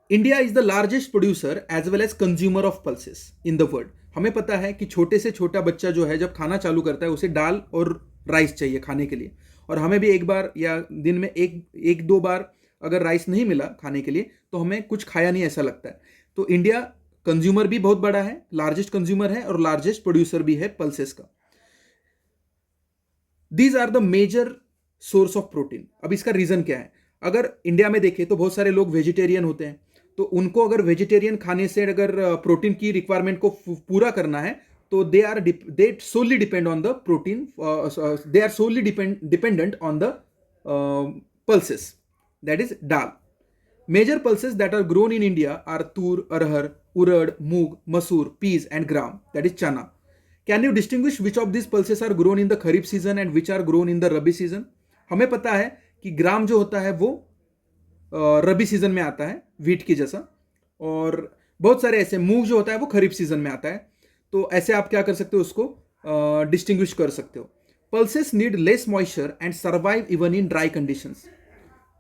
India is the largest producer as well as consumer of pulses in the world. हमें पता है कि छोटे से छोटा बच्चा जो है जब खाना चालू करता है उसे दाल और राइस चाहिए खाने के लिए, और हमें भी एक बार या दिन में एक दो बार अगर राइस नहीं मिला खाने के लिए तो हमें कुछ खाया नहीं ऐसा लगता है। तो इंडिया कंज्यूमर भी बहुत बड़ा है, लार्जेस्ट कंज्यूमर है और लार्जेस्ट प्रोड्यूसर भी है पल्सेस का। These are the major source of protein. अब इसका रीजन क्या है? अगर इंडिया में देखें तो बहुत सारे लोग वेजिटेरियन होते हैं, तो उनको अगर वेजिटेरियन खाने से अगर प्रोटीन की रिक्वायरमेंट को पूरा करना है तो they solely depend on the protein, they are solely dependent on the pulses, that is dal. Major pulses that are grown in India are tur, arhar, urad, moog, masoor, peas and gram, that is chana. Can you distinguish which of these pulses are grown in the kharif season and which are grown in the rabi season? हमें पता है कि ग्राम जो होता है वो रबी season में आता है व्हीट की जैसा, और बहुत सारे ऐसे मूंग जो होता है वो खरीफ सीजन में आता है. तो ऐसे आप क्या कर सकते हो, उसको डिस्टिंग्विश कर सकते हो. Pulses need less moisture and survive even in dry conditions.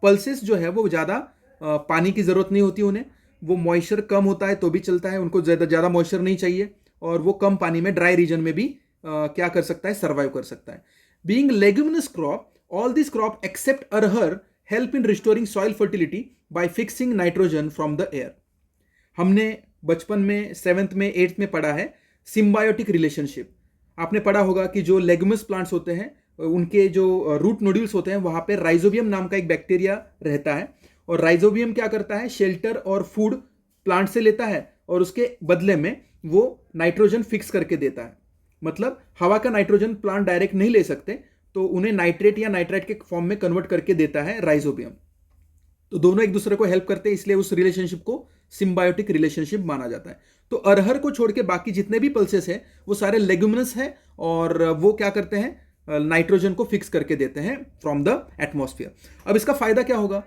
Pulses जो है वो ज़्यादा पानी की ज़रूरत नहीं होती उन्हें, वो मॉइस्चर कम होता है तो भी चलता है, उनको ज़्यादा मॉइस्चर नहीं चाहिए, और वो कम पानी में ड्राई रीजन में भी क्या कर सकता है, सर्वाइव कर सकता है. Being leguminous crop, all this crop except arhar help in restoring soil fertility by fixing nitrogen from the air. हमने बचपन में 7th में 8th में पढ़ा है सिम्बायोटिक रिलेशनशिप. आपने पढ़ा होगा कि जो लेग्यूमस प्लांट्स होते हैं उनके जो रूट नोड्यूल्स होते हैं वहाँ पे राइजोबियम नाम का एक बैक्टीरिया रहता है, और राइजोबियम क्या करता है, शेल्टर और फूड प्लांट से लेता है और उसके बदले में वो नाइट्रोजन फिक्स करके देता है. मतलब हवा का नाइट्रोजन प्लांट डायरेक्ट नहीं ले सकते, तो उन्हें नाइट्रेट या नाइट्राइट के फॉर्म में कन्वर्ट करके देता है राइजोबियम. तो दोनों एक दूसरे को हेल्प करते हैं, इसलिए उस रिलेशनशिप को सिम्बायोटिक रिलेशनशिप माना जाता है. तो अरहर को छोड़ के बाकी जितने भी पल्सेस हैं वो सारे लेग्यूमिनस हैं, और वो क्या करते हैं, नाइट्रोजन को फिक्स करके देते हैं फ्रॉम द एटमॉस्फेयर. अब इसका फायदा क्या होगा,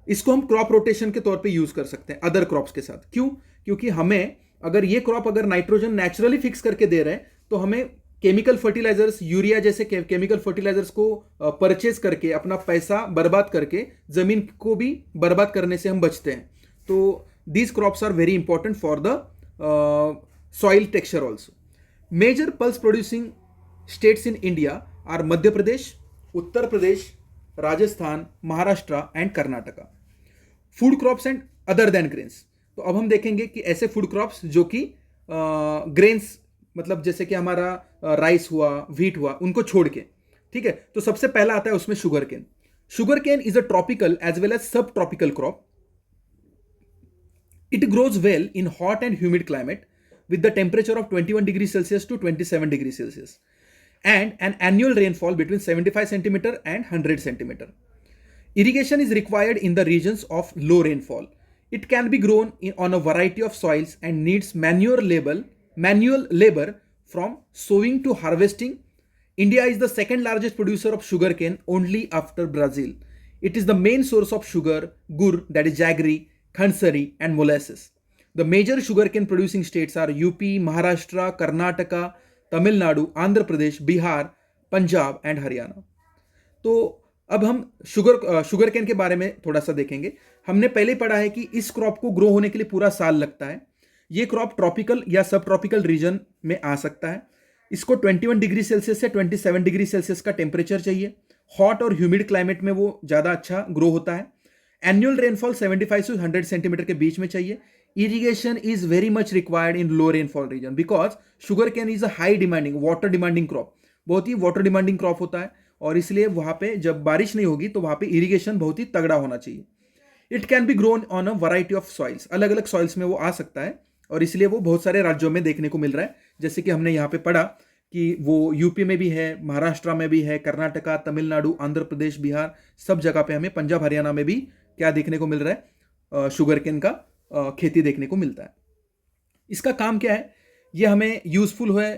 इसको हम क्रॉप रोटेशन के तौर पे यूज कर सकते हैं अदर क्रॉप्स के साथ. क्यों? क्योंकि हमें अगर ये क्रॉप अगर नाइट्रोजन नेचुरली फिक्स करके दे रहे हैं, तो हमें केमिकल फर्टिलाइजर्स, यूरिया जैसे केमिकल फर्टिलाइजर्स को परचेज करके अपना पैसा बर्बाद करके जमीन को भी बर्बाद करने से हम बचते हैं. तो these crops are very important for the soil texture also. Major pulse producing states in India are Madhya Pradesh, Uttar Pradesh, Rajasthan, Maharashtra and Karnataka. Food crops and other than grains. तो अब हम देखेंगे कि ऐसे food crops जो कि grains, मतलब जैसे कि हमारा राइस हुआ, व्हीट हुआ, उनको छोड़ के, ठीक है. तो सबसे पहला आता है उसमें sugar cane. Sugar cane is a tropical as well as sub tropical crop. It grows well in hot and humid climate with the temperature of 21 degrees Celsius to 27 degrees Celsius and an annual rainfall between 75 centimeter and 100 centimeter. Irrigation is required in the regions of low rainfall. It can be grown on a variety of soils and needs manual labor from sowing to harvesting. India is the second largest producer of sugarcane only after Brazil. It is the main source of sugar, gur, that is jaggery, khansari and molasses. The major sugarcane producing states are UP, Maharashtra, Karnataka, Tamil Nadu, Andhra Pradesh, Bihar, Punjab and Haryana. तो अब हम sugar cane के बारे में थोड़ा सा देखेंगे. हमने पहले पढ़ा है कि इस क्रॉप को ग्रो होने के लिए पूरा साल लगता है. ये क्रॉप ट्रॉपिकल या सब ट्रॉपिकल रीजन में आ सकता है. इसको 21 डिग्री सेल्सियस से 27 डिग्री सेल्सियस का टेम्परेचर चाहिए. हॉट और ह्यूमिड क्लाइमेट में वो ज़्यादा अच्छा ग्रो होता है. एनुअल रेनफॉल 75 से 100 सेंटीमीटर के बीच में चाहिए. Irrigation is very much required in low rainfall reason because sugar cane is a high demanding water demanding crop. बहुत ही वाटर डिमांडिंग क्रॉप होता है, और इसलिए वहां पे जब बारिश नहीं होगी तो वहां पे इरिगेशन बहुत ही तगड़ा होना चाहिए. It can be grown on a variety of soils. अलग अलग सॉइल्स में वो आ सकता है, और इसलिए वो बहुत सारे राज्यों में देखने को मिल रहा है. जैसे कि हमने यहाँ पे पढ़ा कि वो यूपी में भी है, महाराष्ट्र में भी है, कर्नाटका, तमिलनाडु, आंध्र प्रदेश, बिहार, सब जगह पे हमें, पंजाब हरियाणा में भी क्या देखने को मिल रहा है, शुगर केन का खेती देखने को मिलता है. इसका काम क्या है, ये हमें यूजफुल है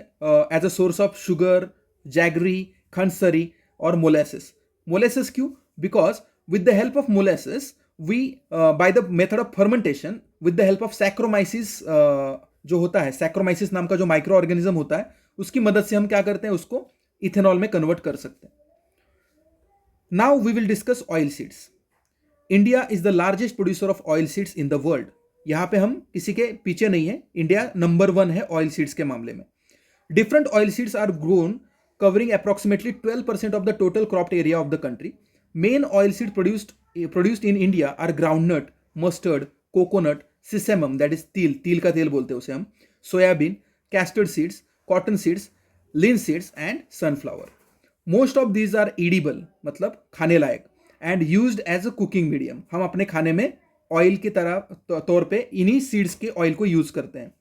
as a source of sugar, jaggery, khandsari और मोलेसेस. मोलेसेस क्यों? Because with the help of molasses we by the method of fermentation with the help of saccharomyces, जो होता है सैक्रोमाइसिस नाम का जो माइक्रो ऑर्गेनिज्म होता है, उसकी मदद से हम क्या करते हैं, उसको इथेनॉल में कन्वर्ट कर सकते हैं. Now we will discuss oil seeds. India is the largest producer of oil seeds in the world. यहां पे हम किसी के पीछे नहीं है, इंडिया नंबर 1 है ऑयल सीड्स के मामले में. Different oil seeds are grown covering approximately 12% of the total cropped area of the country. Main oil seed produced in India are groundnut, mustard, coconut, sesame, that is तिल का तेल बोलते हैं उसे हम, soybean, castor seeds, cotton seeds, linseeds and sunflower. Most of these are edible, मतलब खाने लायक, and used as a cooking medium. हम अपने खाने में ऑयल की तरह तौर पे इन्हीं सीड्स के ऑयल को यूज करते हैं.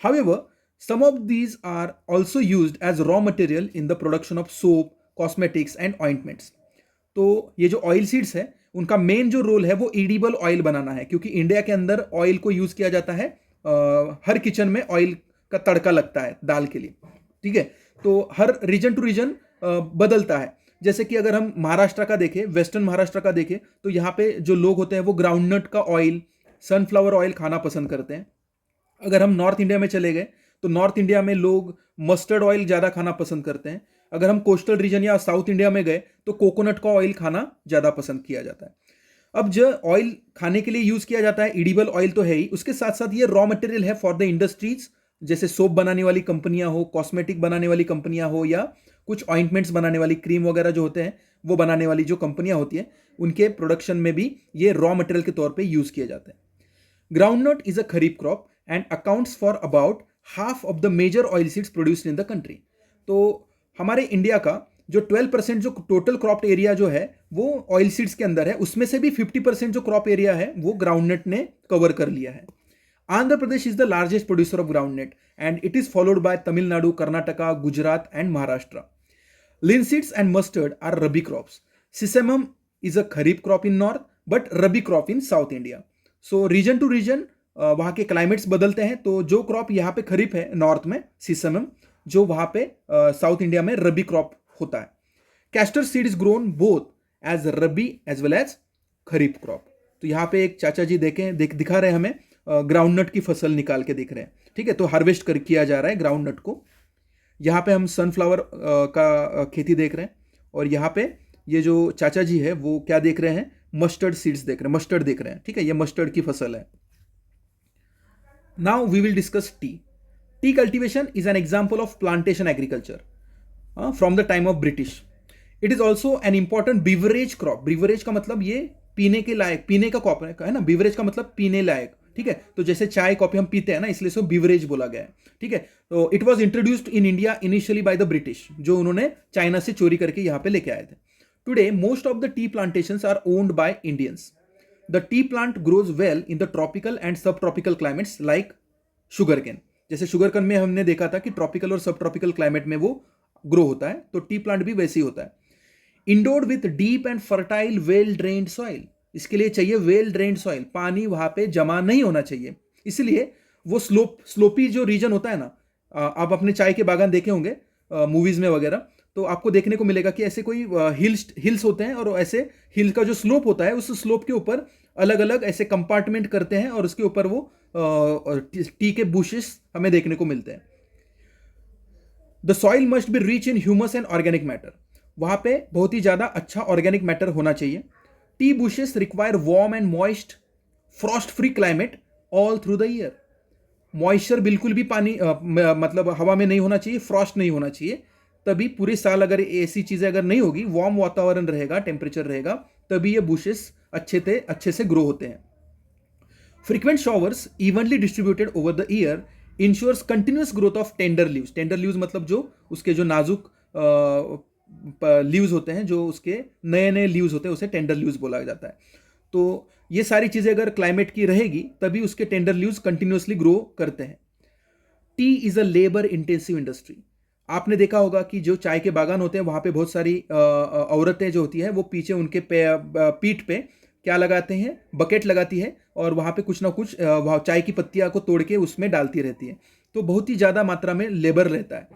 However, Some of these are also used as raw material in the production of soap, cosmetics and ointments. तो ये जो ऑयल सीड्स है उनका मेन जो रोल है वो एडिबल ऑयल बनाना है, क्योंकि इंडिया के अंदर ऑयल को यूज किया जाता है, हर किचन में ऑयल का तड़का लगता है दाल के लिए, ठीक है। तो हर रीजन टू रीजन बदलता है। जैसे कि अगर हम महाराष्ट्र का देखें, वेस्टर्न महाराष्ट्र का देखें, तो यहाँ पे जो लोग होते हैं वो ग्राउंडनट का ऑयल, सनफ्लावर ऑयल खाना पसंद करते हैं। अगर हम नॉर्थ इंडिया में चले गए तो नॉर्थ इंडिया में लोग मस्टर्ड ऑयल ज़्यादा खाना पसंद करते हैं। अगर हम कोस्टल रीजन या साउथ इंडिया में गए तो कोकोनट का ऑयल खाना ज़्यादा पसंद किया जाता है। अब जो ऑयल खाने के लिए यूज़ किया जाता है, एडिबल ऑयल तो है ही, उसके साथ साथ ये रॉ मटेरियल है फॉर द इंडस्ट्रीज, जैसे सोप बनाने वाली कंपनियां हो, कॉस्मेटिक बनाने वाली कंपनियां हो, या कुछ ऑइंटमेंट्स बनाने वाली, क्रीम वगैरह जो होते हैं वो बनाने वाली जो कंपनियां होती हैं, उनके प्रोडक्शन में भी ये रॉ मटेरियल के तौर पे यूज़ किए जाते हैं। Groundnut is a kharif crop and accounts for about half of the major oil seeds produced in the country. तो हमारे इंडिया का जो 12% जो टोटल क्रॉप एरिया जो है वो ऑयल सीड्स के अंदर है, उसमें से भी 50% जो क्रॉप एरिया है वो ग्राउंडनट ने कवर कर लिया है। Andhra Pradesh is the largest producer of groundnut and it is followed by Tamil Nadu, Karnataka, Gujarat and Maharashtra. Linseeds and mustard are rabi crops. Sesamum is a kharif crop in north but rabi crop in South India. So region to region वहाँ के climates बदलते हैं। तो जो crop यहाँ पे खरीफ है north में सीसमम, जो वहाँ पे साउथ इंडिया में रबी क्रॉप होता है। Castor seed is grown both as rabi as well as kharif crop. तो यहाँ पे एक चाचा जी दिखा रहे हैं हमें, ग्राउंडनट की फसल निकाल के दिख रहे हैं, ठीक है। तो हार्वेस्ट किया जा रहा है ग्राउंडनट को। यहाँ पे हम सनफ्लावर का खेती देख रहे हैं, और यहाँ पे ये जो चाचा जी है वो क्या देख रहे हैं, मस्टर्ड सीड्स देख रहे हैं, मस्टर्ड देख रहे हैं, ठीक है। ये मस्टर्ड की फसल है। Now we will discuss tea. Tea cultivation is an example of plantation agriculture from the time of British. It is also an important beverage crop. Beverage का मतलब ये पीने के लायक, पीने का क्रॉप है ना, बिवरेज का मतलब पीने लायक, ठीक है। तो जैसे चाय कॉफी हम पीते हैं ना, इसलिए इसको बिवरेज बोला गया है, ठीक है। तो it was introduced in India initially by the British, जो उन्होंने चाइना से चोरी करके यहाँ पे लेके आए थे। Today most of the tea plantations are owned by Indians. The tea plant grows well in the tropical and sub tropical climates like sugar cane. जैसे शुगर केन में हमने देखा था कि ट्रॉपिकल और सब ट्रॉपिकल क्लाइमेट में वो ग्रो होता है, तो टी प्लांट भी वैसे ही होता है। Endured with deep and fertile well drained soil. इसके लिए चाहिए वेल ड्रेन्ड सॉइल, पानी वहां पे जमा नहीं होना चाहिए, इसलिए वो स्लोपी जो रीजन होता है ना, आप अपने चाय के बागान देखे होंगे मूवीज में वगैरह, तो आपको देखने को मिलेगा कि ऐसे कोई हिल्स होते हैं, और ऐसे हिल का जो स्लोप होता है उस स्लोप के ऊपर अलग अलग ऐसे कंपार्टमेंट करते हैं, और उसके ऊपर वो टी के बुशेस हमें देखने को मिलते हैं। The soil must be rich in humus and organic matter. वहां पे बहुत ही ज्यादा अच्छा ऑर्गेनिक मैटर होना चाहिए। T bushes require warm and moist Frost free climate all through the year. Moisture बिल्कुल भी पानी मतलब हवा में नहीं होना चाहिए, फ्रॉस्ट नहीं होना चाहिए, तभी पूरे साल अगर ऐसी चीजें अगर नहीं होगी, वार्म वातावरण रहेगा, टेम्परेचर रहेगा, तभी ये बुशेस अच्छे से ग्रो होते हैं। Frequent showers evenly distributed over the year ensures continuous growth of tender leaves. Tender leaves मतलब जो उसके जो नाजुक लीव्स होते हैं, जो उसके नए नए लीव्स होते हैं, उसे टेंडर लीव्स बोला जाता है। तो ये सारी चीजें अगर क्लाइमेट की रहेगी तभी उसके टेंडर लीव्स कंटिन्यूसली ग्रो करते हैं। T is a labour intensive industry. आपने देखा होगा कि जो चाय के बागान होते हैं वहां पे बहुत सारी औरतें जो होती है वो पीछे उनके पीठ पे क्या लगाते हैं, बकेट लगाती है, और वहां पे कुछ ना कुछ चाय की पत्तियां को तोड़ के उसमें डालती रहती है। तो बहुत ही ज्यादा मात्रा में लेबर रहता है,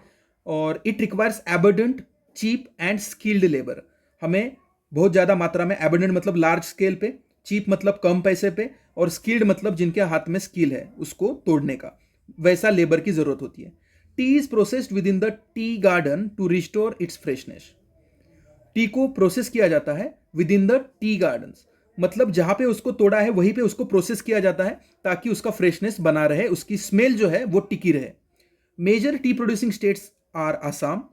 और it requires abundant, cheap and skilled labour. हमें बहुत ज्यादा मात्रा में, एबंडेंट मतलब लार्ज स्केल पे, चीप मतलब कम पैसे पे, और स्किल्ड मतलब जिनके हाथ में स्किल है उसको तोड़ने का, वैसा लेबर की जरूरत होती है। Tea is processed within the tea garden to restore its freshness. Tea को प्रोसेस किया जाता है within the tea garden, मतलब जहां पे उसको तोड़ा है वहीं पे उसको प्रोसेस किया जाता है ताकि उसका फ्रेशनेस बना रहे, उसकी स्मेल जो है वो टिकी रहे। Major tea producing states are Assam,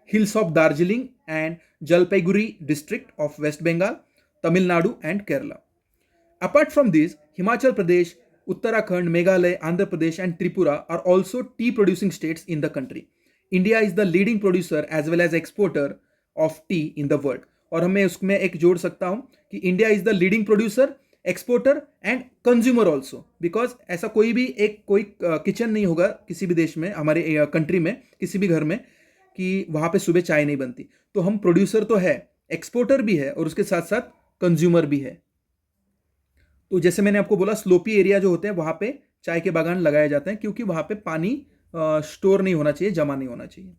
hills of Darjeeling and Jalpaiguri district of West Bengal, Tamil Nadu and Kerala. Apart from these, Himachal Pradesh, Uttarakhand, Meghalaya, Andhra Pradesh and Tripura are also tea producing states in the country. India is the leading producer as well as exporter of tea in the world. और मैं उसमें एक जोड़ सकता हूं कि India is the leading producer exporter and consumer also, because ऐसा कोई किचन नहीं होगा किसी भी देश में, हमारे कंट्री में, किसी भी घर में, कि वहाँ पे सुबह चाय नहीं बनती। तो हम प्रोड्यूसर तो है, एक्सपोर्टर भी है और उसके साथ साथ कंज्यूमर भी है। तो जैसे मैंने आपको बोला, स्लोपी एरिया जो होते हैं वहाँ पे चाय के बागान लगाए जाते हैं, क्योंकि वहाँ पे पानी स्टोर नहीं होना चाहिए, जमा नहीं होना चाहिए।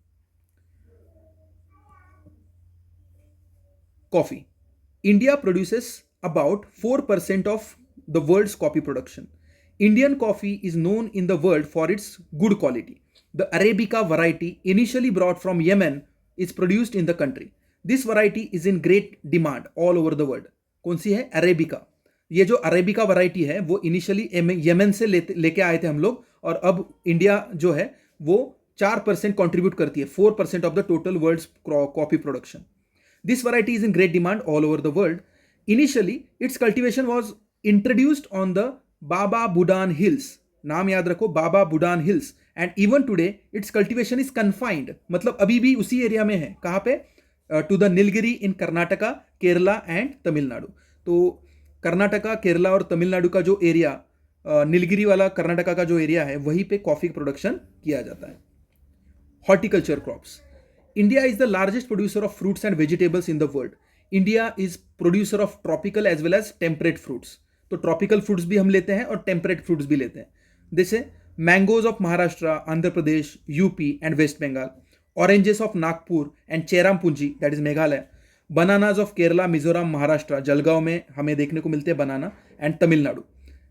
Coffee. India produces about 4% of the world's coffee production. Indian coffee is known in the world for its good quality. The Arabica variety, initially brought from Yemen, is produced in the country. This variety is in great demand all over the world. कौन सी है? Arabica. ये जो arabica variety है वो initially Yemen से लेके आए थे हम लोग, और अब इंडिया जो है वो 4% कॉन्ट्रीब्यूट करती है, 4% of the total world's coffee production. This variety is in great demand all over the world. Initially, its cultivation was introduced on the Baba Budan Hills. नाम याद रखो, Baba Budan hills. And even today its cultivation is confined, मतलब अभी भी उसी area में है. कहाँ पे? To the Nilgiri in Karnataka, Kerala and Tamil Nadu. तो कर्नाटका, केरला और तमिलनाडु का जो एरिया, नीलगिरी वाला कर्नाटका का जो एरिया है, वहीं पे कॉफी प्रोडक्शन किया जाता है. Horticulture crops. India is the largest producer of fruits and vegetables in the world. India is producer of tropical as well as temperate fruits. तो tropical fruits भी हम लेते हैं और temperate fruits भी लेते हैं. जैसे mangoes of Maharashtra, Andhra Pradesh, UP and West Bengal, oranges of Nagpur and Cherrapunji, that is Meghalaya, bananas of Kerala, Mizoram, Maharashtra, Jalgaon में हमें देखने को मिलते हैं बनाना, and तमिलनाडु,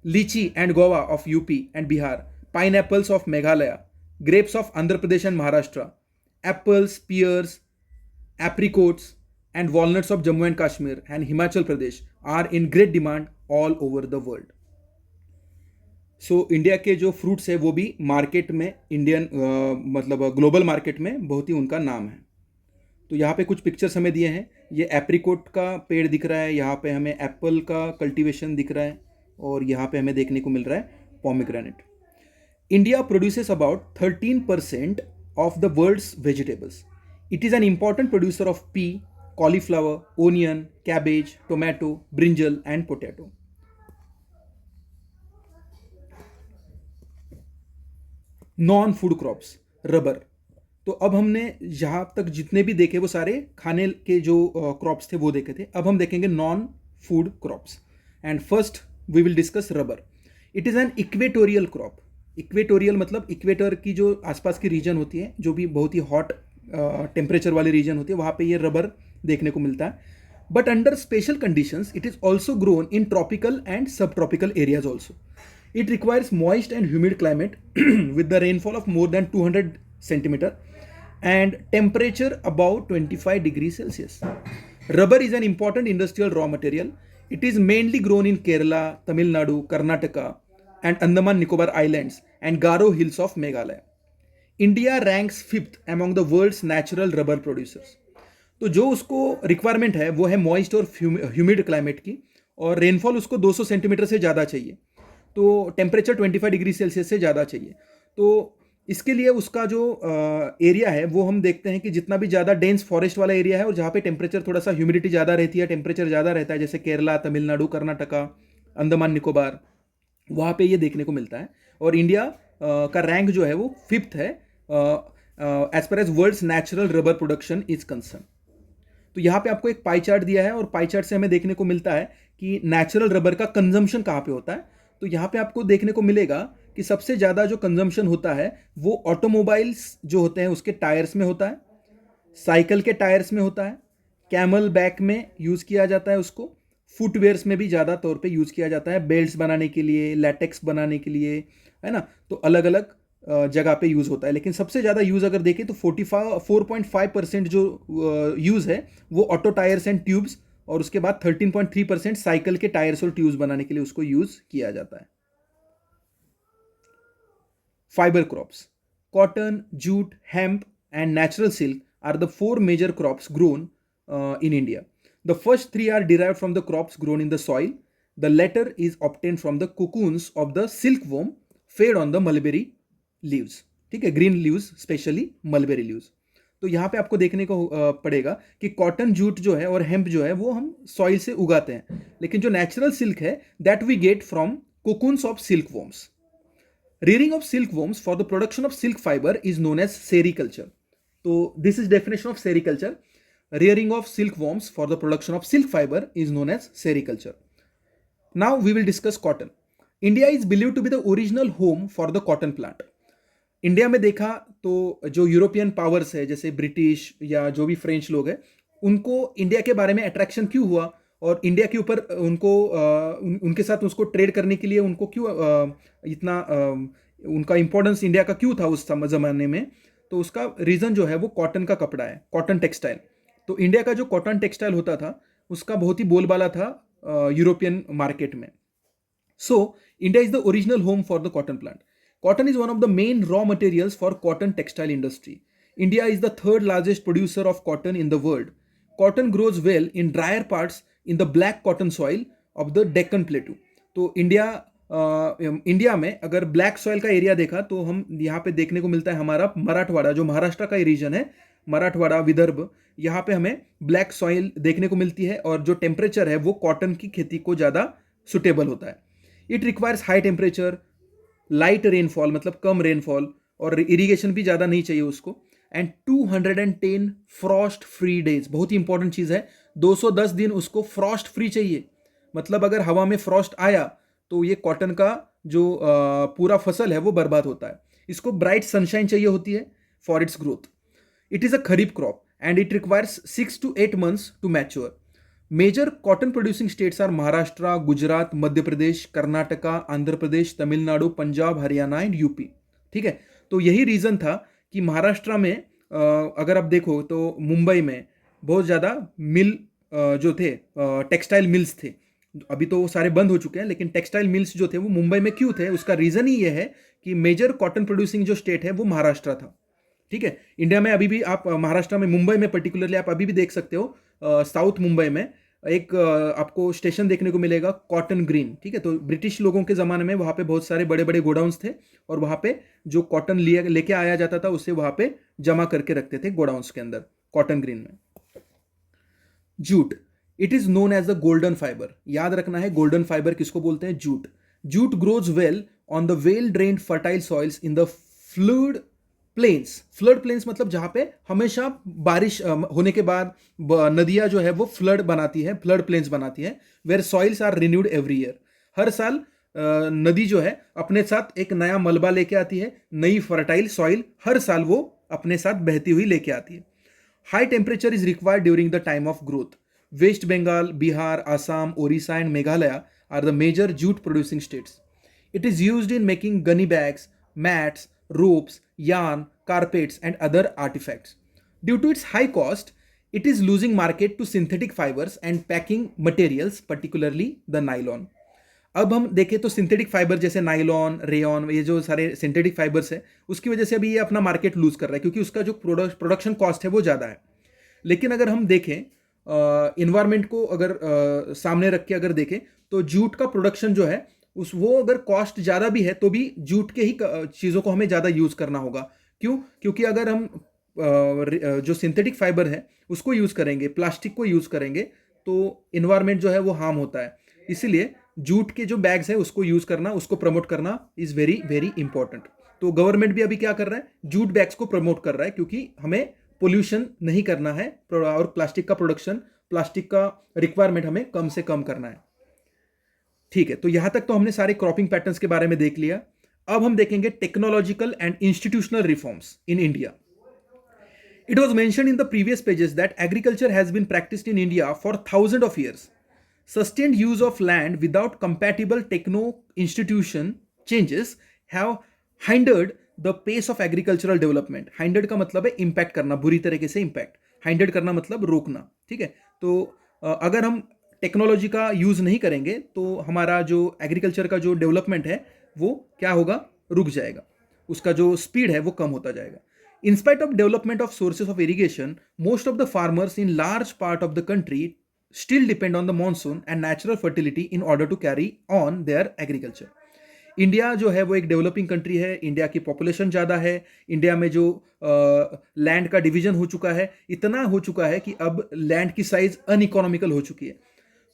लीची and guava of UP and Bihar, pineapples of Meghalaya, grapes of Andhra Pradesh and Maharashtra, apples, pears, apricots and walnuts of Jammu and Kashmir and Himachal Pradesh are in great demand all over the world. So India के जो fruits है वो भी market में, Indian मतलब global market में बहुत ही उनका नाम है. तो यहाँ पे कुछ पिक्चर्स हमें दिए हैं. ये एप्रिकोट का पेड़ दिख रहा है, यहाँ पे हमें एप्पल का कल्टीवेशन दिख रहा है, और यहाँ पे हमें देखने को मिल रहा है pomegranate. India produces about 13% of the world's vegetables. It is an important producer of pea, cauliflower, onion, cabbage, tomato, brinjal and potato. Non-food crops. Rubber. तो अब हमने यहाँ तक जितने भी देखे वो सारे खाने के जो क्रॉप्स थे वो देखे थे. अब हम देखेंगे non food crops. And first we will discuss rubber. It is an equatorial crop. Equatorial मतलब इक्वेटर की जो आसपास की रीजन होती है, जो भी बहुत ही हॉट टेम्परेचर वाली रीजन होती है, वहाँ पे ये रबर देखने को मिलता है. But under special conditions it is also grown in tropical and sub tropical areas also. It requires moist and humid climate with the rainfall of more than 200 centimeter and temperature above 25 degrees Celsius. Rubber is an important industrial raw material. It is mainly grown in Kerala, Tamil Nadu, Karnataka and Andaman Nicobar Islands and Garo Hills of Meghalaya. India ranks 5th among the world's natural rubber producers. तो जो उसको requirement है वो है moist और humid climate की, और rainfall उसको 200 सेंटीमीटर से ज़्यादा चाहिए, तो टेम्परेचर 25 डिग्री सेल्सियस से ज़्यादा चाहिए. तो इसके लिए उसका जो एरिया है वो हम देखते हैं कि जितना भी ज़्यादा डेंस फॉरेस्ट वाला एरिया है और जहाँ पे टेम्परेचर थोड़ा सा ह्यूमिडिटी ज़्यादा रहती है, टेम्परेचर ज़्यादा रहता है, जैसे केरला, तमिलनाडु, कर्नाटका, अंडमान निकोबार, वहाँ पे ये देखने को मिलता है. और इंडिया का रैंक जो है वो 5th है as per as world's natural rubber production is concern. तो यहाँ पे आपको एक पाई चार्ट दिया है, और पाई चार्ट से हमें देखने को मिलता है कि नेचुरल रबर का कंजम्पशन कहाँ पे होता है. तो यहाँ पे आपको देखने को मिलेगा कि सबसे ज़्यादा जो कंजम्पशन होता है वो ऑटोमोबाइल्स जो होते हैं उसके टायर्स में होता है, साइकिल के टायर्स में होता है, कैमल बैक में यूज़ किया जाता है उसको, फुटवेयर्स में भी ज़्यादा तौर पे यूज़ किया जाता है, बेल्ट्स बनाने के लिए, लैटेक्स बनाने के लिए, है ना. तो अलग अलग जगह पे यूज़ होता है, लेकिन सबसे ज़्यादा यूज़ अगर देखें तो 4.5% जो यूज़ है वो ऑटो टायर्स एंड ट्यूब्स, और उसके बाद 13.3% साइकिल के टायर्स और ट्यूब्स बनाने के लिए उसको यूज़ किया जाता है. Fiber crops. Cotton, jute, hemp and natural silk are the 4 major crops grown in India. The first 3 are derived from the crops grown in the soil. The latter is obtained from the cocoons of the silkworm fed on the mulberry leaves. ठीक है, green leaves, specially mulberry leaves. तो यहाँ पे आपको देखने को पड़ेगा कि कॉटन, जूट जो है और हेम्प जो है वो हम सॉइल से उगाते हैं, लेकिन जो नेचुरल सिल्क है that we get from cocoons of silkworms. Rearing of silkworms for the production of silk fiber is known as sericulture. So this is definition of sericulture. Rearing of silkworms for the production of silk fiber is known as sericulture. Now we will discuss cotton. India is believed to be the original home for the cotton plant. India में देखा तो जो European powers है जैसे British या जो भी French लोग हैं, उनको इंडिया के बारे में अट्रैक्शन क्यों हुआ और इंडिया के ऊपर उनको उनके साथ उसको ट्रेड करने के लिए उनको क्यों इतना उनका इंपॉर्टेंस इंडिया का क्यों था उस ज़माने में. तो उसका रीज़न जो है वो कॉटन का कपड़ा है, कॉटन टेक्सटाइल. तो इंडिया का जो कॉटन टेक्सटाइल होता था उसका बहुत ही बोलबाला था यूरोपियन मार्केट में. So India is the original home for the cotton plant. Cotton is one of the main raw materials for cotton textile industry. India is the third largest producer of cotton in the world. Cotton grows well in drier parts in the black cotton soil of the Deccan Plateau. तो India में अगर black soil का area देखा तो हम यहाँ पे देखने को मिलता है हमारा मराठवाड़ा, जो महाराष्ट्र का रीजन है, मराठवाड़ा विदर्भ, यहाँ पे हमें ब्लैक सॉइल देखने को मिलती है और जो टेम्परेचर है वो कॉटन की खेती को ज़्यादा सुटेबल होता है. It requires high temperature, light rainfall मतलब कम रेनफॉल, और इरिगेशन भी ज़्यादा नहीं चाहिए उसको, एंड 210 फ्रॉस्ट फ्री डेज. बहुत ही इंपॉर्टेंट चीज़ है, 210 दिन उसको फ्रॉस्ट फ्री चाहिए. मतलब अगर हवा में फ्रॉस्ट आया तो ये कॉटन का जो पूरा फसल है वो बर्बाद होता है. इसको ब्राइट सनशाइन चाहिए होती है for its growth. It is a kharif crop and it requires 6 to 8 months to mature. Major cotton producing states are Maharashtra, Gujarat, Madhya Pradesh, Karnataka, Andhra Pradesh, Tamil Nadu, Punjab, Haryana and UP. ठीक है, तो यही रीज़न था कि महाराष्ट्र में अगर आप देखो तो मुंबई में बहुत ज़्यादा मिल जो थे, टेक्सटाइल मिल्स थे. अभी तो वो सारे बंद हो चुके हैं, लेकिन टेक्सटाइल मिल्स जो थे वो मुंबई में क्यों थे, उसका रीज़न ही ये है कि मेजर कॉटन प्रोड्यूसिंग जो स्टेट है वो महाराष्ट्र था. ठीक है, इंडिया में अभी भी आप महाराष्ट्र में, मुंबई में पर्टिकुलरली आप अभी भी देख सकते हो, साउथ मुंबई में एक आपको स्टेशन देखने को मिलेगा कॉटन ग्रीन. ठीक है, तो ब्रिटिश लोगों के ज़माने में वहाँ पे बहुत सारे बड़े बड़े गोडाउन्स थे और वहाँ पे जो कॉटन लेके आया जाता था उसे वहाँ पे जमा करके रखते थे गोडाउन्स के अंदर, कॉटन ग्रीन में. Jute, it is known as the golden fibre. याद रखना है गोल्डन फाइबर किसको बोलते हैं, jute. Jute grows well on the well drained fertile soils in the flood plains. Flood plains मतलब जहाँ पे हमेशा बारिश होने के बाद नदियाँ जो है वो फ्लड बनाती है, फ्लड प्लेन्स बनाती है, where soils are renewed every year. हर साल नदी जो है अपने साथ एक नया मलबा लेके आती है, नई फर्टाइल सॉइल हर साल वो अपने साथ बहती हुई लेके आती है. High temperature is required during the time of growth. West Bengal, Bihar, Assam, Odisha and Meghalaya are the major jute producing states. It is used in making gunny bags, mats, ropes, yarn, carpets, and other artifacts. Due to its high cost, it is losing market to synthetic fibers and packing materials, particularly the nylon. अब हम देखें तो synthetic fibre जैसे nylon, rayon, ये जो सारे synthetic fibres है उसकी वजह से अभी ये अपना मार्केट लूज कर रहा है क्योंकि उसका जो प्रोडक्शन कॉस्ट है वो ज़्यादा है. लेकिन अगर हम देखें इन्वायरमेंट को अगर सामने रख के अगर देखें तो जूट का प्रोडक्शन जो है वो अगर कॉस्ट ज़्यादा भी है तो भी जूट के ही चीज़ों को हमें ज़्यादा यूज़ करना होगा. क्यों? क्योंकि अगर हम जो सिंथेटिक फाइबर है उसको यूज़ करेंगे, प्लास्टिक को यूज़ करेंगे तो इन्वायरमेंट जो है वो हार्म होता है. इसीलिए जूट के जो बैग्स है उसको यूज़ करना, उसको प्रमोट करना इज़ वेरी वेरी इंपॉर्टेंट. तो गवर्नमेंट भी अभी क्या कर रहा है, जूट बैग्स को प्रमोट कर रहा है क्योंकि हमें पोल्यूशन नहीं करना है और प्लास्टिक का प्रोडक्शन, प्लास्टिक का रिक्वायरमेंट हमें कम से कम करना है. ठीक है, तो यहां तक तो हमने सारे क्रॉपिंग पैटर्न्स के बारे में देख लिया. अब हम देखेंगे technological and institutional reforms in India. It was mentioned in the previous pages that agriculture has been practised in India for thousand of years. Sustained use of land without compatible techno-institution changes have hindered the pace of agricultural development. Hindered का मतलब है impact करना, बुरी तरीके से impact. Hindered करना मतलब रोकना. ठीक है, तो अगर हम टेक्नोलॉजी का यूज़ नहीं करेंगे तो हमारा जो एग्रीकल्चर का जो डेवलपमेंट है वो क्या होगा, रुक जाएगा, उसका जो स्पीड है वो कम होता जाएगा. In spite of development of sources of irrigation, most of the farmers in large part of the country still depend on the monsoon and natural fertility in order to carry on their agriculture. India जो है वो एक developing country है, India की population ज़्यादा है, India में जो लैंड का डिवीजन हो चुका है, इतना हो चुका है कि अब लैंड की साइज अनइकोनॉमिकल हो चुकी है।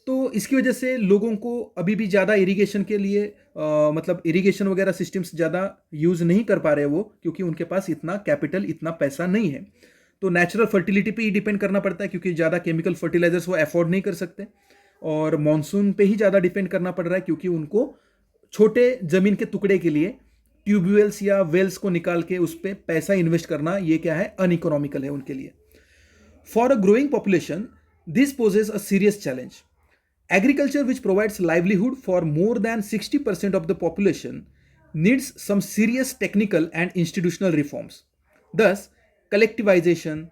तो इसकी वजह से लोगों को अभी भी ज़्यादा इरिगेशन के लिए मतलब इरिगेशन वगैरह सिस्टम्स ज़्यादा यूज़ नहीं कर पा रहे वो, क्योंकि उनके पास इतना कैपिटल, इतना पैसा नहीं है। तो नेचुरल फर्टिलिटी पे ही डिपेंड करना पड़ता है, क्योंकि ज़्यादा केमिकल फर्टिलाइजर्स वो अफोर्ड नहीं कर सकते, और मॉनसून पे ही ज़्यादा डिपेंड करना पड़ रहा है, क्योंकि उनको छोटे ज़मीन के टुकड़े के लिए ट्यूबवेल्स या वेल्स को निकाल के उस पर पैसा इन्वेस्ट करना, ये क्या है, अनइकोनॉमिकल है उनके लिए। For a growing population this poses a serious challenge. Agriculture, which provides livelihood for more than 60% of the population, needs some serious technical and institutional reforms. Thus, collectivization,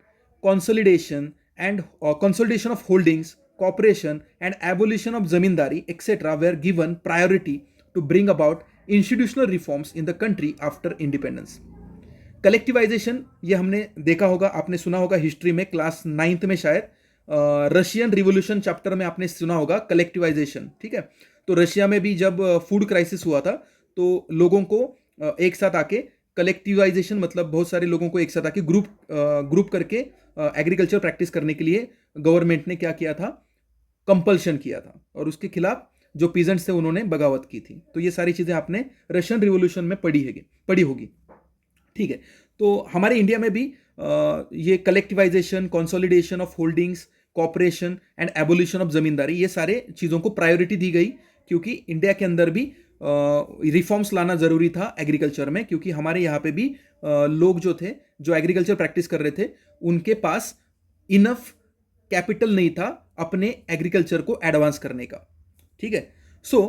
consolidation, and consolidation of holdings, cooperation, and abolition of zamindari, etc., were given priority to bring about institutional reforms in the country after independence. Collectivisation, ये हमने देखा होगा, आपने सुना होगा history में, class 9th में शायद, रशियन रिवोल्यूशन चैप्टर में आपने सुना होगा कलेक्टिवाइजेशन, ठीक है। तो रशिया में भी जब फूड क्राइसिस हुआ था, तो लोगों को एक साथ आके कलेक्टिवाइजेशन, मतलब बहुत सारे लोगों को एक साथ आके ग्रुप करके एग्रीकल्चर प्रैक्टिस करने के लिए गवर्नमेंट ने क्या किया था, कंपल्शन किया था, और उसके खिलाफ जो पीजेंट्स थे उन्होंने बगावत की थी। तो ये सारी चीज़ें आपने रशियन रिवोल्यूशन में पढ़ी होगी, ठीक है। तो हमारे इंडिया में भी ये collectivisation, consolidation of holdings, cooperation and abolition of zamindari, ये सारे चीज़ों को प्रायोरिटी दी गई, क्योंकि इंडिया के अंदर भी रिफॉर्म्स लाना ज़रूरी था एग्रीकल्चर में, क्योंकि हमारे यहाँ पे भी लोग जो थे, जो एग्रीकल्चर प्रैक्टिस कर रहे थे, उनके पास इनफ कैपिटल नहीं था अपने एग्रीकल्चर को एडवांस करने का, ठीक है। So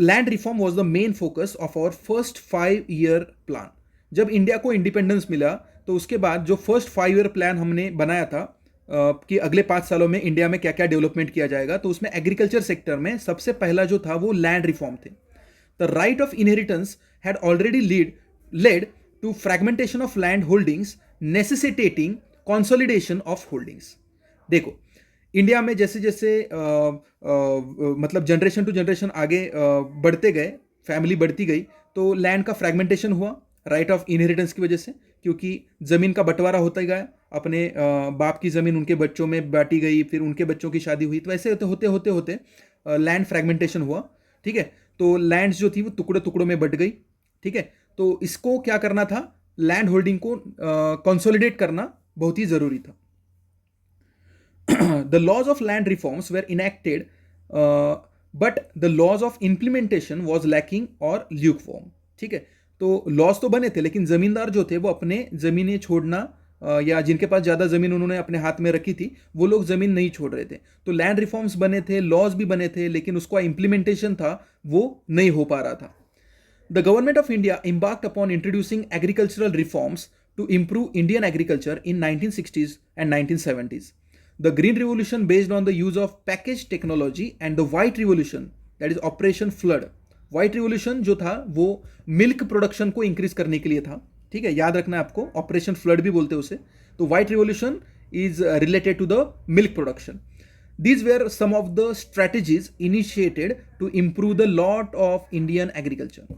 land reform was the main focus of our first 5-year plan. जब इंडिया को इंडिपेंडेंस मिला, तो उसके बाद जो फर्स्ट 5-year प्लान हमने बनाया था कि अगले 5 सालों में इंडिया में क्या क्या डेवलपमेंट किया जाएगा, तो उसमें एग्रीकल्चर सेक्टर में सबसे पहला जो था वो लैंड रिफॉर्म थे। The right of inheritance had already led to fragmentation of land holdings, necessitating consolidation of holdings. देखो, इंडिया में जैसे जैसे मतलब जनरेशन टू जनरेशन आगे बढ़ते गए, फैमिली बढ़ती गई, तो लैंड का फ्रैगमेंटेशन हुआ राइट ऑफ इनहेरिटेंस की वजह से, क्योंकि ज़मीन का बंटवारा होता ही गया, अपने बाप की ज़मीन उनके बच्चों में बांटी गई, फिर उनके बच्चों की शादी हुई, तो ऐसे होते होते होते लैंड फ्रैगमेंटेशन हुआ, ठीक है। तो लैंड्स जो थी वो टुकड़े टुकड़ों में बंट गई, ठीक है। तो इसको क्या करना था, लैंड होल्डिंग को कंसोलिडेट करना बहुत ही ज़रूरी था। The laws of land reforms were enacted, but the laws of implementation was lacking or lukewarm, ठीक है। तो लॉज तो बने थे, लेकिन जमींदार जो थे वो अपने जमीनें छोड़ना, या जिनके पास ज़्यादा ज़मीन उन्होंने अपने हाथ में रखी थी, वो लोग ज़मीन नहीं छोड़ रहे थे। तो लैंड रिफॉर्म्स बने थे, लॉज भी बने थे, लेकिन उसका इम्प्लीमेंटेशन था वो नहीं हो पा रहा था। The government of India embarked upon introducing agricultural reforms to improve Indian agriculture in 1960s and 1970s. The Green Revolution based on the use of packaged technology, and the White Revolution, that is Operation Flood. White revolution जो था वो milk production को increase करने के लिए था, ठीक है, याद रखना है आपको, ऑपरेशन फ्लड भी बोलते हैं उसे। तो white revolution is related to the milk production. These were some of the strategies initiated to improve the lot of Indian agriculture,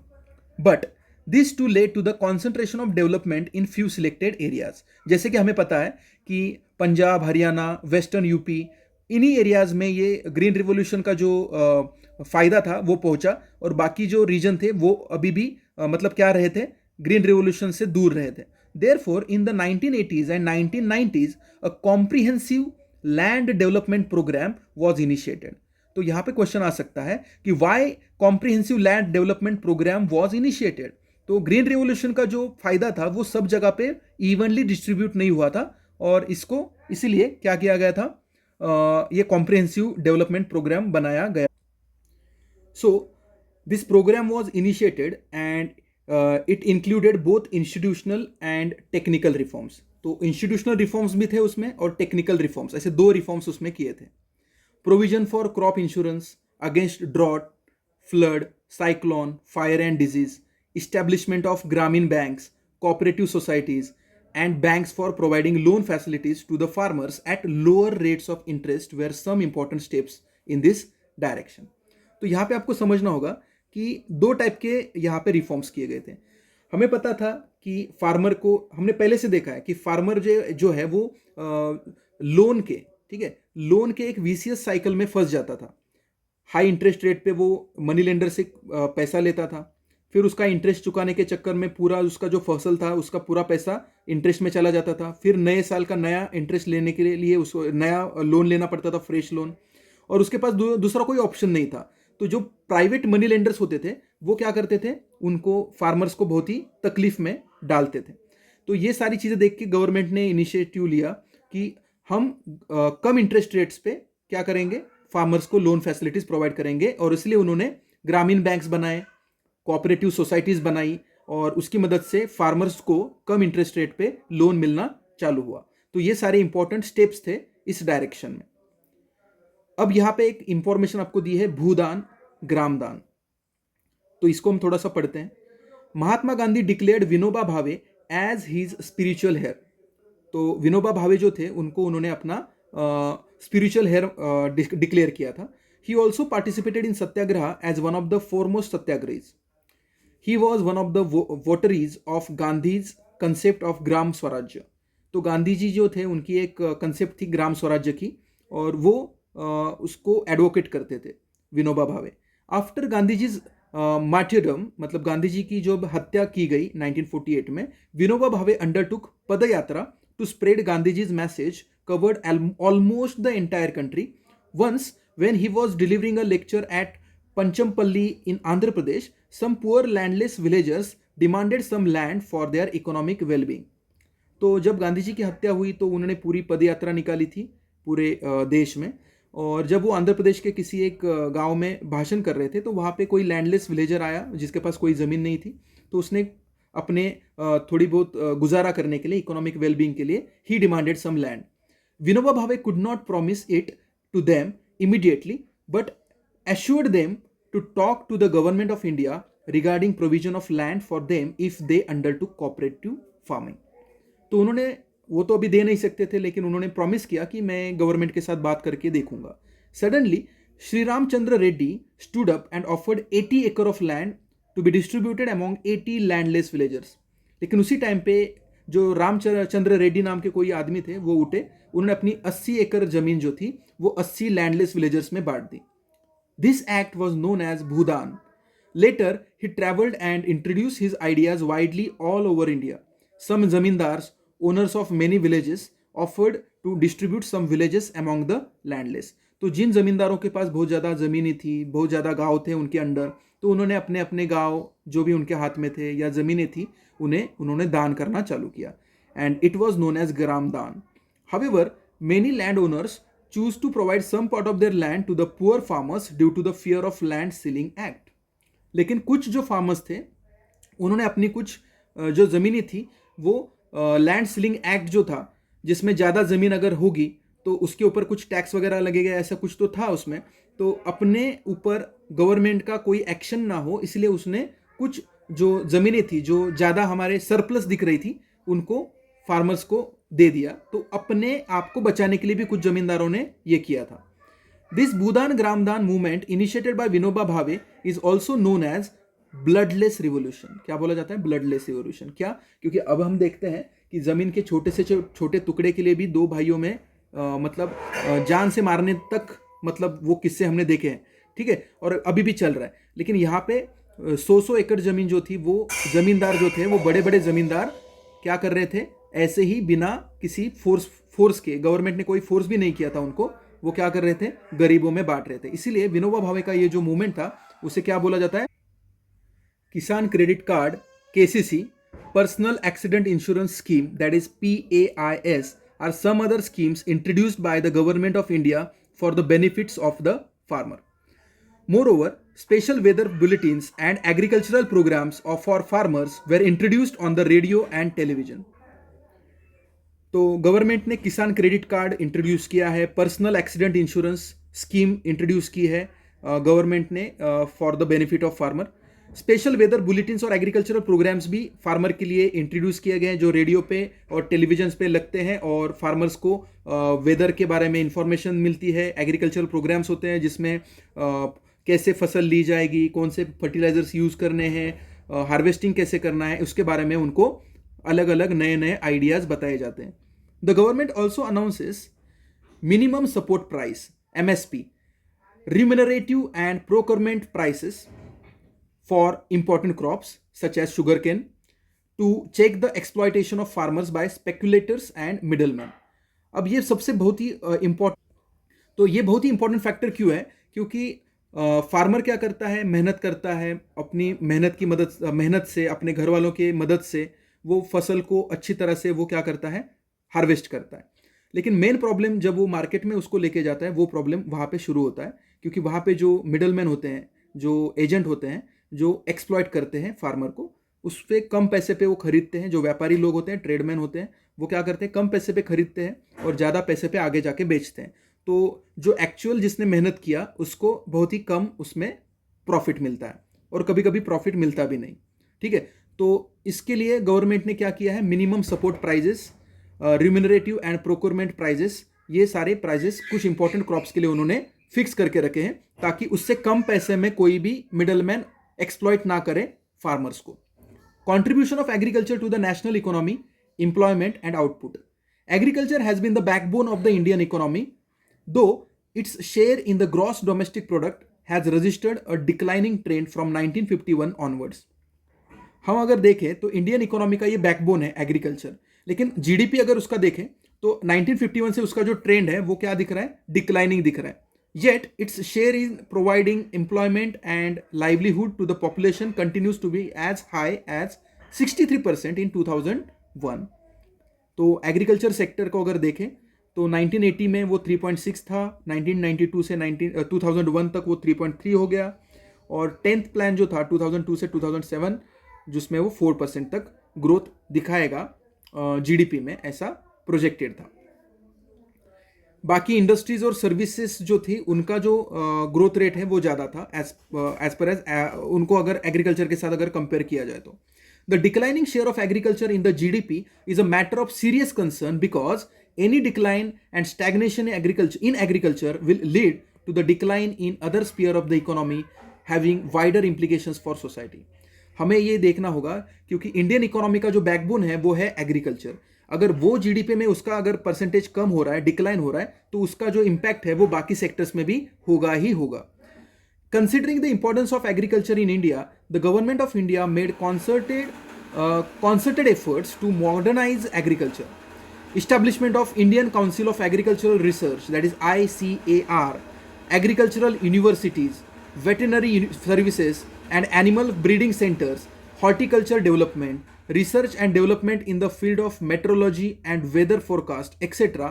but this too led to the concentration of development in few selected areas. जैसे कि हमें पता है कि Punjab, Haryana, western UP, इन्हीं areas में ये green revolution का जो फायदा था वो पहुंचा, और बाकी जो रीजन थे वो अभी भी मतलब क्या रहे थे, ग्रीन रिवोल्यूशन से दूर रहे थे। Therefore in the 1980s and 1990s a comprehensive land development programme was initiated. तो यहाँ पे क्वेश्चन आ सकता है कि why comprehensive land development programme was initiated. तो ग्रीन रिवोल्यूशन का जो फायदा था वो सब जगह पे इवनली डिस्ट्रीब्यूट नहीं हुआ था, और इसको इसीलिए क्या किया गया था, ये कॉम्प्रिहेंसिव डेवलपमेंट प्रोग्राम बनाया गया। So this program was initiated, and it included both institutional and technical reforms. तो institutional reforms भी थे उसमें, और technical reforms, ऐसे 2 reforms उसमें किए थे। Provision for crop insurance against drought, flood, cyclone, fire and disease, establishment of Gramin banks, cooperative societies, and banks for providing loan facilities to the farmers at lower rates of interest were some important steps in this direction. तो यहाँ पे आपको समझना होगा कि दो type के यहाँ पे रिफॉर्म्स किए गए थे। हमें पता था कि फार्मर को, हमने पहले से देखा है कि फार्मर जो है वो लोन के, ठीक है, लोन के एक वीसीएस साइकिल में फंस जाता था। हाई इंटरेस्ट रेट पे वो मनी लेंडर से पैसा लेता था, फिर उसका इंटरेस्ट चुकाने के चक्कर में पूरा उसका जो फसल था उसका पूरा पैसा इंटरेस्ट में चला जाता था। फिर नए साल का नया इंटरेस्ट लेने के लिए उसको नया लोन लेना पड़ता था, फ्रेश लोन, और उसके पास दूसरा कोई ऑप्शन नहीं था। तो जो प्राइवेट मनी लेंडर्स होते थे वो क्या करते थे, उनको फार्मर्स को बहुत ही तकलीफ में डालते थे। तो ये सारी चीज़ें देख के गवर्नमेंट ने इनिशिएटिव लिया कि हम कम इंटरेस्ट रेट्स पे क्या करेंगे, फार्मर्स को लोन फैसिलिटीज प्रोवाइड करेंगे, और इसलिए उन्होंने ग्रामीण बैंक्स बनाए, कोऑपरेटिव सोसाइटीज बनाई, और उसकी मदद से फार्मर्स को कम इंटरेस्ट रेट पे लोन मिलना चालू हुआ। तो ये सारे इंपॉर्टेंट स्टेप्स थे इस डायरेक्शन में। अब यहां पे एक इंफॉर्मेशन आपको दी है, भूदान ग्रामदान, तो इसको हम थोड़ा सा पढ़ते हैं। Mahatma Gandhi declared Vinoba Bhave as his spiritual hair. तो विनोबा भावे जो थे उनको उन्होंने अपना स्पिरिचुअल हेयर डिक्लेयर किया था। He also participated in satyagraha as one of the foremost satyagrahis. He was one of the votaries of Gandhi's concept of Gram Swarajya. तो गांधी जी जो थे उनकी एक कंसेप्ट थी ग्राम स्वराज्य की, और वो उसको एडवोकेट करते थे विनोबा भावे। आफ्टर गांधी जी मार्टियरडम, मतलब गांधी जी की जो हत्या की गई 1948 में, Vinoba Bhave undertook pad yatra to spread Gandhi ji's message covered almost the entire country. Once, when he was delivering a lecture at Panchampalli in Andhra Pradesh, some poor landless villagers demanded some land for their economic well-being. तो जब गांधी जी की हत्या हुई तो उन्होंने पूरी पदयात्रा निकाली थी पूरे देश में, और जब वो आंध्र प्रदेश के किसी एक गांव में भाषण कर रहे थे तो वहाँ पे कोई लैंडलेस विलेजर आया जिसके पास कोई ज़मीन नहीं थी। तो उसने अपने थोड़ी बहुत गुजारा करने के लिए, इकोनॉमिक वेलबींग के लिए, ही demanded some land. Vinoba Bhave could not promise it to them immediately, but assured them to talk to the government of India regarding provision of land for them if they undertook cooperative farming. तो उन्होंने, वो तो अभी दे नहीं सकते थे, लेकिन उन्होंने प्रॉमिस किया कि मैं गवर्नमेंट के साथ बात करके देखूंगा। Suddenly Shri Ramchandra Reddy stood up and offered 80 acre of land to be distributed among 80 landless villagers. लेकिन उसी टाइम पे जो रामचंद्र रेड्डी नाम के कोई आदमी थे वो उठे, उन्होंने अपनी 80 एकड़ जमीन जो थी वो 80 लैंडलेस विलेजर्स में बांट दी। This act was known as Bhoodan. Later he travelled and introduce his ideas widely all over India. Some zamindars, owners of many villages, offered to distribute some villages among the landless. तो जिन जमींदारों के पास बहुत ज़्यादा ज़मीनें थी, बहुत ज़्यादा गांव थे उनके अंडर, तो उन्होंने अपने अपने गांव जो भी उनके हाथ में थे या ज़मीनें थी उन्होंने दान करना चालू किया, and it was known as Gramdan. However, many landowners choose to provide some part of their land to the poor farmers due to the fear of land ceiling act. लेकिन कुछ जो फार्मर्स थे उन्होंने अपनी कुछ जो ज़मीनें थी वो लैंड सीलिंग एक्ट जो था, जिसमें ज़्यादा ज़मीन अगर होगी तो उसके ऊपर कुछ टैक्स वगैरह लगेगा, ऐसा कुछ तो था उसमें। तो अपने ऊपर गवर्नमेंट का कोई एक्शन ना हो इसलिए उसने कुछ जो ज़मीनें थी जो ज़्यादा हमारे सरप्लस दिख रही थी उनको फार्मर्स को दे दिया। तो अपने आप को बचाने के लिए भी कुछ जमींदारों ने ये किया था। This Bhoodan Gramdan movement initiated by Vinoba Bhave is also known as bloodless revolution. क्या बोला जाता है? Bloodless revolution. क्या? क्योंकि अब हम देखते हैं कि जमीन के छोटे से छोटे टुकड़े के लिए भी दो भाइयों में जान से मारने तक वो किस्से हमने देखे हैं, ठीक है, और अभी भी चल रहा है। लेकिन यहाँ पे 100 एकड़ जमीन जो थी वो जमींदार जो थे वो बड़े बड़े जमींदार क्या कर रहे थे, ऐसे ही बिना किसी फोर्स के, गवर्नमेंट ने कोई फोर्स भी नहीं किया था उनको, वो क्या कर रहे थे, गरीबों में बांट रहे थे। इसीलिए विनोबा भावे का ये जो मूवमेंट था उसे क्या बोला जाता है? Kisan credit card, KCC, personal accident insurance scheme, that is PAIS, are some other schemes introduced by the government of India for the benefits of the farmer. Moreover, special weather bulletins and agricultural programs for farmers were introduced on the radio and television. तो government ने Kisan credit card introduce किया है, personal accident insurance scheme introduce की है government ने for the benefit of farmer. Special weather bulletins और agricultural programmes भी farmer के लिए इंट्रोड्यूस किए गए हैं जो रेडियो पे और टेलीविजन पे लगते हैं, और फार्मर्स को वेदर के बारे में इंफॉर्मेशन मिलती है। एग्रीकल्चरल प्रोग्राम्स होते हैं जिसमें कैसे फसल ली जाएगी, कौन से फर्टिलाइजर्स यूज़ करने हैं, हार्वेस्टिंग कैसे करना है, उसके बारे में उनको अलग अलग नए नए आइडियाज़ बताए जाते हैं. The government also announces minimum support price MSP, remunerative and procurement prices for important crops such as sugarcane to check the exploitation of farmers by speculators and middlemen. अब ये सबसे बहुत ही इम्पोर्टेंट, तो ये बहुत ही इंपॉर्टेंट फैक्टर क्यों है? क्योंकि फार्मर क्या करता है, मेहनत करता है, अपनी मेहनत से, अपने घर वालों के मदद से वो फसल को अच्छी तरह से वो क्या करता है, हार्वेस्ट करता है. लेकिन मेन प्रॉब्लम जब वो मार्केट में उसको लेके जाता है, वो प्रॉब्लम वहाँ पे शुरू होता है, क्योंकि वहाँ पे जो मिडलमैन होते हैं, जो एजेंट होते हैं, जो एक्सप्लॉइट करते हैं फार्मर को, उस पर कम पैसे पे वो खरीदते हैं. जो व्यापारी लोग होते हैं, ट्रेडमैन होते हैं, वो क्या करते हैं, कम पैसे पे खरीदते हैं और ज़्यादा पैसे पे आगे जाके बेचते हैं. तो जो एक्चुअल जिसने मेहनत किया उसको बहुत ही कम उसमें प्रॉफिट मिलता है, और कभी कभी प्रॉफिट मिलता भी नहीं. ठीक है, तो इसके लिए गवर्नमेंट ने क्या किया है, minimum support prices, remunerative and procurement prices, ये सारे प्राइजेस कुछ इंपॉर्टेंट क्रॉप्स के लिए उन्होंने फिक्स करके रखे हैं, ताकि उससे कम पैसे में कोई भी मिडलमैन एक्सप्लॉइट ना करे फार्मर्स को. Contribution of agriculture to the national economy, employment and output. Agriculture has been the backbone of the Indian economy, though its share in the gross domestic product has registered a declining trend from 1951 onwards. हम अगर देखें तो Indian economy का ये backbone है agriculture, लेकिन GDP अगर उसका देखें तो 1951 से उसका जो ट्रेंड है वो क्या दिख रहा है, डिक्लाइनिंग दिख रहा है. Yet its share in providing employment and livelihood to the population continues to be as high as 63% in 2001. तो एग्रीकल्चर सेक्टर को अगर देखें तो 1980 में वो 3.6 था, 1992 से 2001 तक वो 3.3 हो गया, और 10th प्लान जो था 2002 से 2007 जिसमें वो 4% तक ग्रोथ दिखाएगा जीडीपी में, ऐसा प्रोजेक्टेड था. बाकी इंडस्ट्रीज और सर्विसेज जो थी उनका जो ग्रोथ रेट है वो ज़्यादा था एज पर एज उनको अगर एग्रीकल्चर के साथ अगर कंपेयर किया जाए तो. The declining share of agriculture in the GDP is a matter of serious concern, because any decline and stagnation in agriculture will lead to the decline in other sphere of the economy having wider implications for society. हमें ये देखना होगा, क्योंकि Indian economy का जो backbone है वो है एग्रीकल्चर. अगर वो जीडीपी में उसका अगर परसेंटेज कम हो रहा है, डिक्लाइन हो रहा है, तो उसका जो इंपैक्ट है वो बाकी सेक्टर्स में भी होगा ही होगा. Considering the importance of agriculture in India, the government of India made concerted efforts to modernize agriculture. Establishment of Indian Council of Agricultural Research, that is ICAR, agricultural universities, veterinary services and animal breeding centers, horticulture development, research and development in the field of meteorology and weather forecast, etc.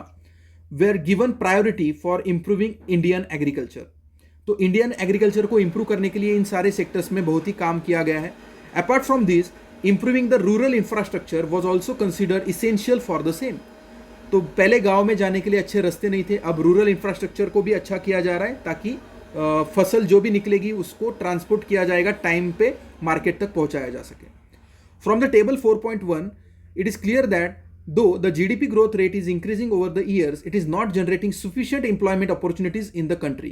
were given priority for improving Indian agriculture. तो Indian agriculture को improve करने के लिए इन सारे sectors में बहुत ही काम किया गया है. Apart from this, improving the rural infrastructure was also considered essential for the same. तो पहले गांव में जाने के लिए अच्छे रास्ते नहीं थे, अब रूरल इंफ्रास्ट्रक्चर को भी अच्छा किया जा रहा है, ताकि फसल जो भी निकलेगी उसको ट्रांसपोर्ट किया जाएगा, टाइम पे मार्केट तक पहुंचाया जा सके. From the table 4.1, it is clear that though the GDP growth rate is increasing over the years, it is not generating sufficient employment opportunities in the country.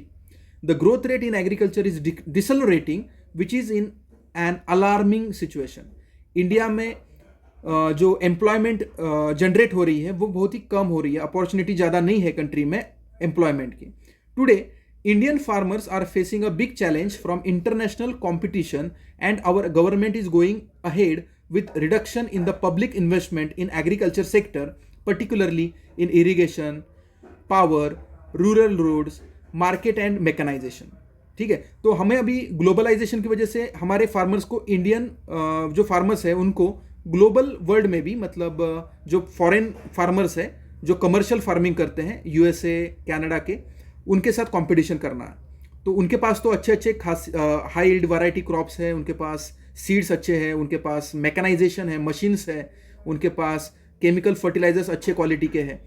The growth rate in agriculture is decelerating, which is in an alarming situation. India में जो employment generate हो रही है वो बहुत ही कम हो रही है, अपॉर्चुनिटी ज़्यादा नहीं है कंट्री में एम्प्लॉयमेंट की. Today Indian farmers are facing a big challenge from international competition, and our government is going ahead with reduction in the public investment in agriculture sector, particularly in irrigation, power, rural roads, market and mechanization. ठीक है, तो हमें अभी globalisation की वजह से हमारे farmers को, इंडियन जो फार्मर्स है उनको ग्लोबल वर्ल्ड में भी, मतलब जो फॉरेन फार्मर्स है जो कमर्शियल फार्मिंग करते हैं यूएसए, कनाडा के, उनके साथ कंपटीशन करना है. तो उनके पास तो अच्छे खास हाई यील्ड वैरायटी क्रॉप्स है, उनके पास सीड्स अच्छे हैं, उनके पास मैकेनाइजेशन है, मशीन्स है, उनके पास केमिकल फर्टिलाइजर्स अच्छे क्वालिटी के हैं.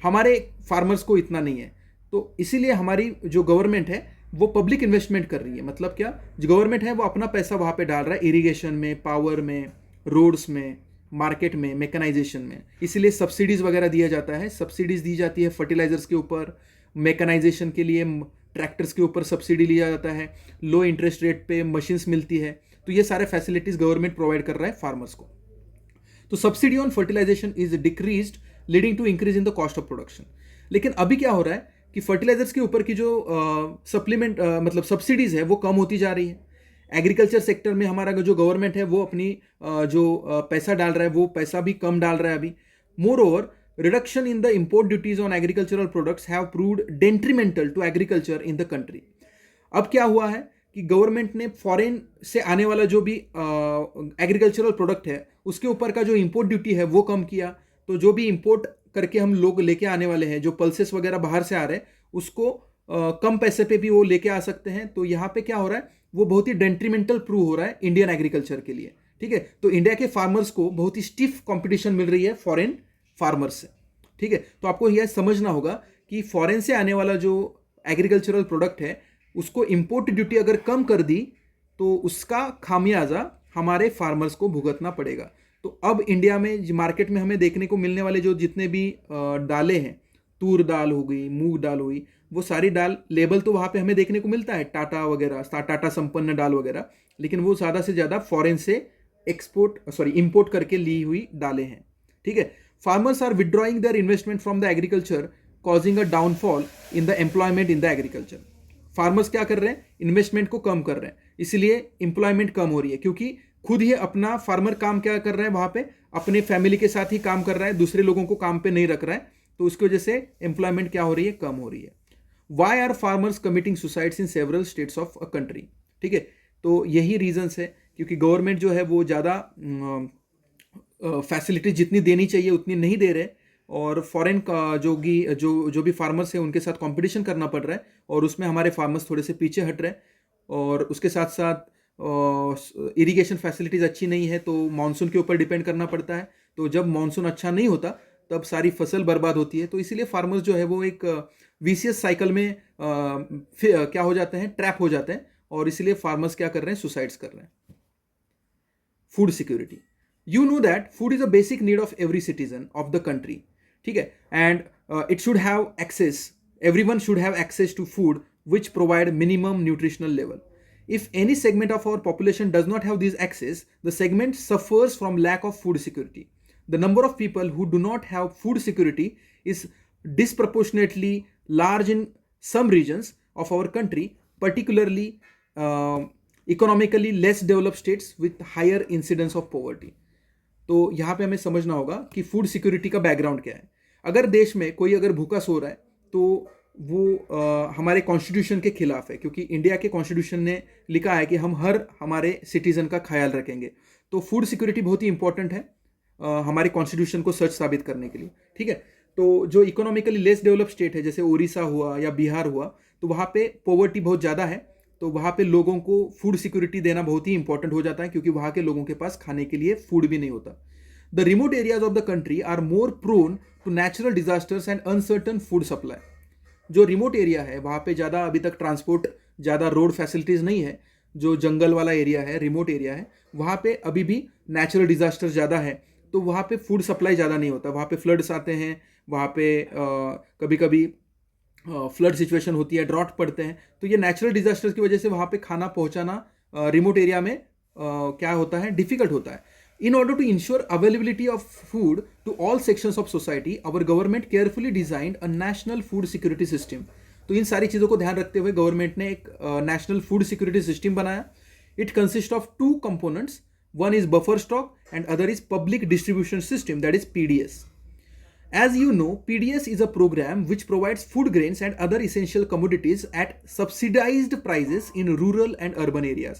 हमारे फार्मर्स को इतना नहीं है. तो इसीलिए हमारी जो गवर्नमेंट है वो पब्लिक इन्वेस्टमेंट कर रही है. मतलब क्या, जो गवर्नमेंट है वो अपना पैसा वहाँ पे डाल रहा है, इरीगेशन में, पावर में, रोड्स में, मार्केट में, मैकेनाइजेशन में. इसीलिए सब्सिडीज़ वगैरह दिया जाता है, सब्सिडीज़ दी जाती है फर्टिलाइजर्स के ऊपर, मैकेनाइजेशन के लिए, ट्रैक्टर्स के ऊपर सब्सिडी लिया जाता है, लो इंटरेस्ट रेट पे मशीन्स मिलती है। तो ये सारे फैसिलिटीज गवर्नमेंट प्रोवाइड कर रहा है फार्मर्स को। तो subsidy on fertilisation is decreased leading to increase in the cost of production. लेकिन अभी क्या हो रहा है कि फर्टिलाइजर्स के ऊपर की जो सप्लीमेंट मतलब सब्सिडीज है वो कम होती जा रही है। एग्रीकल्चर सेक्टर में हमारा जो गवर्नमेंट है वो अपनी पैसा डाल रहा है वो पैसा भी कम डाल रहा है अभी। More over, reduction in the import duties on agricultural products have proved detrimental to agriculture in the country। अब क्या हुआ है कि गवर्नमेंट ने फॉरेन से आने वाला जो भी एग्रीकल्चरल प्रोडक्ट है उसके ऊपर का जो इंपोर्ट ड्यूटी है वो कम किया। तो जो भी इंपोर्ट करके हम लोग लेके आने वाले हैं, जो पल्सेस वगैरह बाहर से आ रहे हैं, उसको कम पैसे पे भी वो लेके आ सकते हैं। तो यहाँ पे क्या हो रहा है, वो बहुत ही डेट्रीमेंटल प्रूव हो रहा है इंडियन एग्रीकल्चर के लिए। ठीक है, तो इंडिया के फार्मर्स को बहुत ही स्टिफ कॉम्पिटिशन मिल रही है फॉरेन फार्मर्स से। ठीक है, तो आपको यह समझना होगा कि फॉरेन से आने वाला जो एग्रीकल्चरल प्रोडक्ट है उसको इंपोर्ट ड्यूटी अगर कम कर दी तो उसका खामियाजा हमारे फार्मर्स को भुगतना पड़ेगा। तो अब इंडिया में मार्केट में हमें देखने को मिलने वाले जो जितने भी दालें हैं, तूर दाल हो गई, मूंग दाल हुई, वो सारी दाल लेबल तो वहाँ पे हमें देखने को मिलता है टाटा वगैरह, टाटा संपन्न दाल वगैरह, लेकिन वो ज़्यादा से ज़्यादा फॉरेन से इंपोर्ट करके ली हुई दालें हैं। ठीक है, farmers are withdrawing their investment from the agriculture, causing a downfall in the employment in the agriculture। Farmers क्या कर रहे हैं, इन्वेस्टमेंट को कम कर रहे हैं, इसलिए एम्प्लॉयमेंट कम हो रही है, क्योंकि खुद ही अपना फार्मर काम क्या कर रहा है, वहां पे अपने फैमिली के साथ ही काम कर रहा है, दूसरे लोगों को काम पे नहीं रख रहा है। तो उसकी वजह से एम्प्लॉयमेंट क्या हो रही है, कम हो रही है। Why are farmers committing suicides in several states of a country. ठीक है, तो यही रीजंस है, क्योंकि गवर्नमेंट जो है वो ज़्यादा फैसिलिटी जितनी देनी चाहिए उतनी नहीं दे रहे, और फॉरेन का जो भी फार्मर्स हैं उनके साथ कंपटीशन करना पड़ रहा है, और उसमें हमारे फार्मर्स थोड़े से पीछे हट रहे हैं। और उसके साथ साथ इरिगेशन फैसिलिटीज़ अच्छी नहीं है, तो मानसून के ऊपर डिपेंड करना पड़ता है। तो जब मानसून अच्छा नहीं होता तब सारी फसल बर्बाद होती है। तो इसीलिए फार्मर्स जो है वो एक विशियस साइकिल में क्या हो जाते हैं, ट्रैप हो जाते हैं, और इसीलिए फार्मर्स क्या कर रहे हैं, सुसाइड्स कर रहे हैं। Food security, you know that food is a basic need of every citizen of the country। ठीक है, and it should have access, everyone should have access to food which provide minimum nutritional level। if any segment of our population does not have this access, the segment suffers from lack of food security। the number of people who do not have food security is disproportionately large in some regions of our country, particularly economically less developed states with higher incidence of poverty। तो यहाँ पे हमें समझना होगा कि food security का background क्या है। अगर देश में कोई अगर भूखा सो रहा है तो वो हमारे कॉन्स्टिट्यूशन के खिलाफ है, क्योंकि इंडिया के कॉन्स्टिट्यूशन ने लिखा है कि हम हर हमारे सिटीजन का ख्याल रखेंगे। तो फूड सिक्योरिटी बहुत ही इंपॉर्टेंट है हमारे कॉन्स्टिट्यूशन को सच साबित करने के लिए। ठीक है, तो जो इकोनॉमिकली लेस डेवलप स्टेट है, जैसे उड़ीसा हुआ या बिहार हुआ, तो वहाँ पे पॉवर्टी बहुत ज़्यादा है, तो वहाँ पे लोगों को फूड सिक्योरिटी देना बहुत ही इंपॉर्टेंट हो जाता है, क्योंकि वहाँ के लोगों के पास खाने के लिए फूड भी नहीं होता। The remote areas of the country are more prone to natural disasters and uncertain food supply. जो रिमोट एरिया है वहाँ पे ज़्यादा अभी तक ट्रांसपोर्ट, ज़्यादा रोड फैसिलिटीज़ नहीं है। जो जंगल वाला एरिया है, रिमोट एरिया है, वहाँ पे अभी भी नेचुरल डिजास्टर ज़्यादा है, तो वहाँ पे फूड सप्लाई ज़्यादा नहीं होता। वहाँ पे फ्लड्स आते हैं, वहाँ पे कभी कभी फ्लड सिचुएशन होती है, ड्रॉट पड़ते हैं। तो ये नेचुरल डिजास्टर्स की वजह से वहाँ पे खाना पहुँचाना रिमोट एरिया में क्या होता है, डिफिकल्ट होता है। In order to ensure availability of food to all sections of society, our government carefully designed a national food security system. तो इन सारी चीज़ों को ध्यान रखते हुए गवर्नमेंट ने एक नेशनल फूड सिक्योरिटी सिस्टम बनाया। It consist of 2 components, one is buffer stock and other is public distribution system, that is PDS। As you know, PDS is a program which provides food grains and other essential commodities at subsidized prices in rural and urban areas।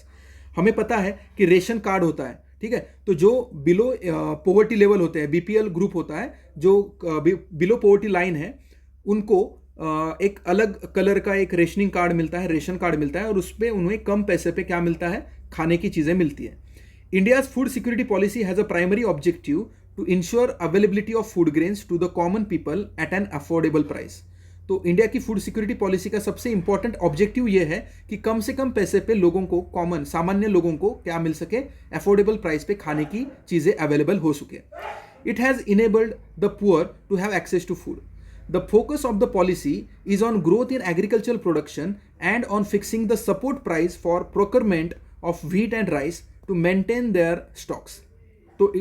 हमें पता है कि ration card होता है, ठीक है, तो जो बिलो पॉवर्टी लेवल होते हैं, बीपीएल ग्रुप होता है, जो बिलो पॉवर्टी लाइन है, उनको एक अलग कलर का एक रेशनिंग कार्ड मिलता है, रेशन कार्ड मिलता है, और उस पर उन्हें कम पैसे पे क्या मिलता है, खाने की चीज़ें मिलती है। India's food security policy has a primary objective to ensure availability of food grains to the common people at an affordable price। तो इंडिया की फूड सिक्योरिटी पॉलिसी का सबसे इंपॉर्टेंट ऑब्जेक्टिव ये है कि कम से कम पैसे पे लोगों को, कॉमन सामान्य लोगों को क्या मिल सके, अफोर्डेबल प्राइस पे खाने की चीज़ें अवेलेबल हो सके। It has enabled the poor to have access to food. The focus of the policy is on growth in agricultural production and on fixing the support price for procurement of wheat and rice to maintain their stocks. तो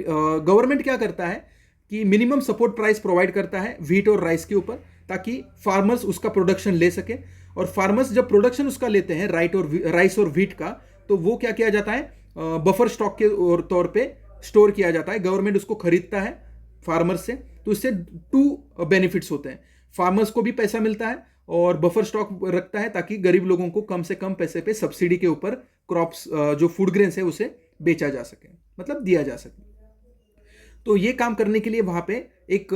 government क्या करता है कि minimum support price provide करता है wheat और rice के ऊपर, ताकि फार्मर्स उसका प्रोडक्शन ले सके। और फार्मर्स जब प्रोडक्शन उसका लेते हैं राइस और व्हीट का, तो वो क्या किया जाता है, बफर स्टॉक के तौर पे स्टोर किया जाता है। गवर्नमेंट उसको खरीदता है फार्मर्स से, तो इससे टू बेनिफिट्स होते हैं, फार्मर्स को भी पैसा मिलता है और बफर स्टॉक रखता है ताकि गरीब लोगों को कम से कम पैसे पे सब्सिडी के ऊपर क्रॉप्स जो फूड ग्रेन्स है उसे बेचा जा सके, मतलब दिया जा सके। तो ये काम करने के लिए वहां पे एक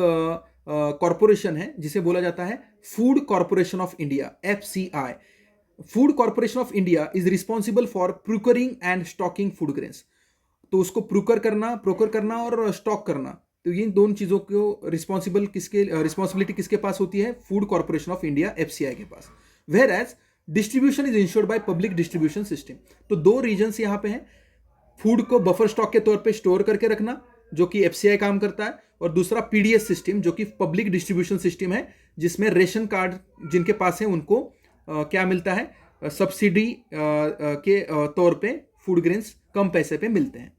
कॉरपोरेशन है जिसे बोला जाता है food corporation of India, FCI। Food corporation of India is responsible for procuring and stocking food grains. तो उसको प्रोक्योर करना और स्टॉक करना, तो ये दोनों चीजों को रिस्पॉन्सिबिलिटी किसके पास होती है, food corporation of India, FCI के पास। Where as distribution is ensured by public distribution system. तो दो रीजन्स यहां पे हैं, फूड को बफर स्टॉक के तौर पे स्टोर करके रखना जो कि FCI काम करता है, और दूसरा PDS सिस्टम जो कि पब्लिक डिस्ट्रीब्यूशन सिस्टम है, जिसमें रेशन कार्ड जिनके पास है उनको क्या मिलता है, सब्सिडी के तौर पे फूड ग्रेन्स कम पैसे पे मिलते हैं।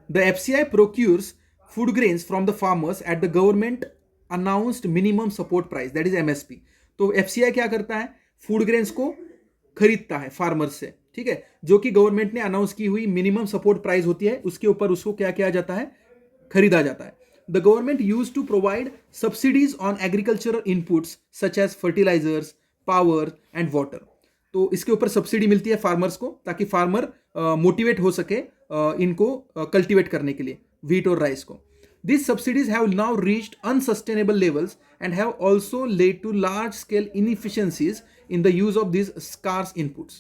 The FCI procures food grains from the farmers at the government announced minimum support price, that is MSP। तो FCI क्या करता है, फूड ग्रेन्स को खरीदता है फार्मर्स से, ठीक है, जो कि गवर्नमेंट ने अनाउंस की हुई मिनिमम सपोर्ट प्राइस होती है, उसके ऊपर उसको क्या किया जाता है, खरीदा जाता है। The government use to provide subsidies on agricultural inputs such as fertilisers, power and water. तो इसके ऊपर सब्सिडी मिलती है फार्मर्स को, ताकि फार्मर मोटिवेट हो सके इनको कल्टीवेट करने के लिए, व्हीट और राइस को। These subsidies have now reached unsustainable levels and have also led to large-scale inefficiencies in the use of these scarce inputs.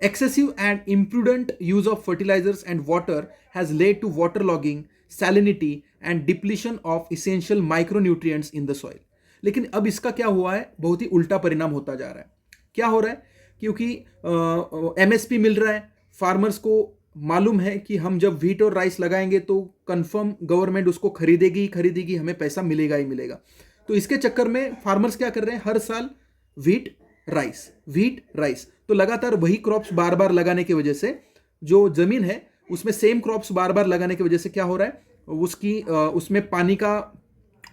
Excessive and imprudent use of fertilizers and water has led to waterlogging, salinity and depletion of essential micronutrients in the soil. लेकिन अब इसका क्या हुआ है, बहुत ही उल्टा परिणाम होता जा रहा है। क्या हो रहा है, क्योंकि MSP मिल रहा है, फार्मर्स को मालूम है कि हम जब व्हीट और राइस लगाएंगे तो कंफर्म गवर्नमेंट उसको खरीदेगी, हमें पैसा मिलेगा ही मिलेगा। तो इसके चक्कर में फार्मर्स क्या कर रहे हैं, हर साल व्हीट राइस, तो लगातार वही क्रॉप्स बार बार लगाने की वजह से जो जमीन है उसमें सेम क्रॉप्स बार बार लगाने की वजह से क्या हो रहा है, उसमें पानी का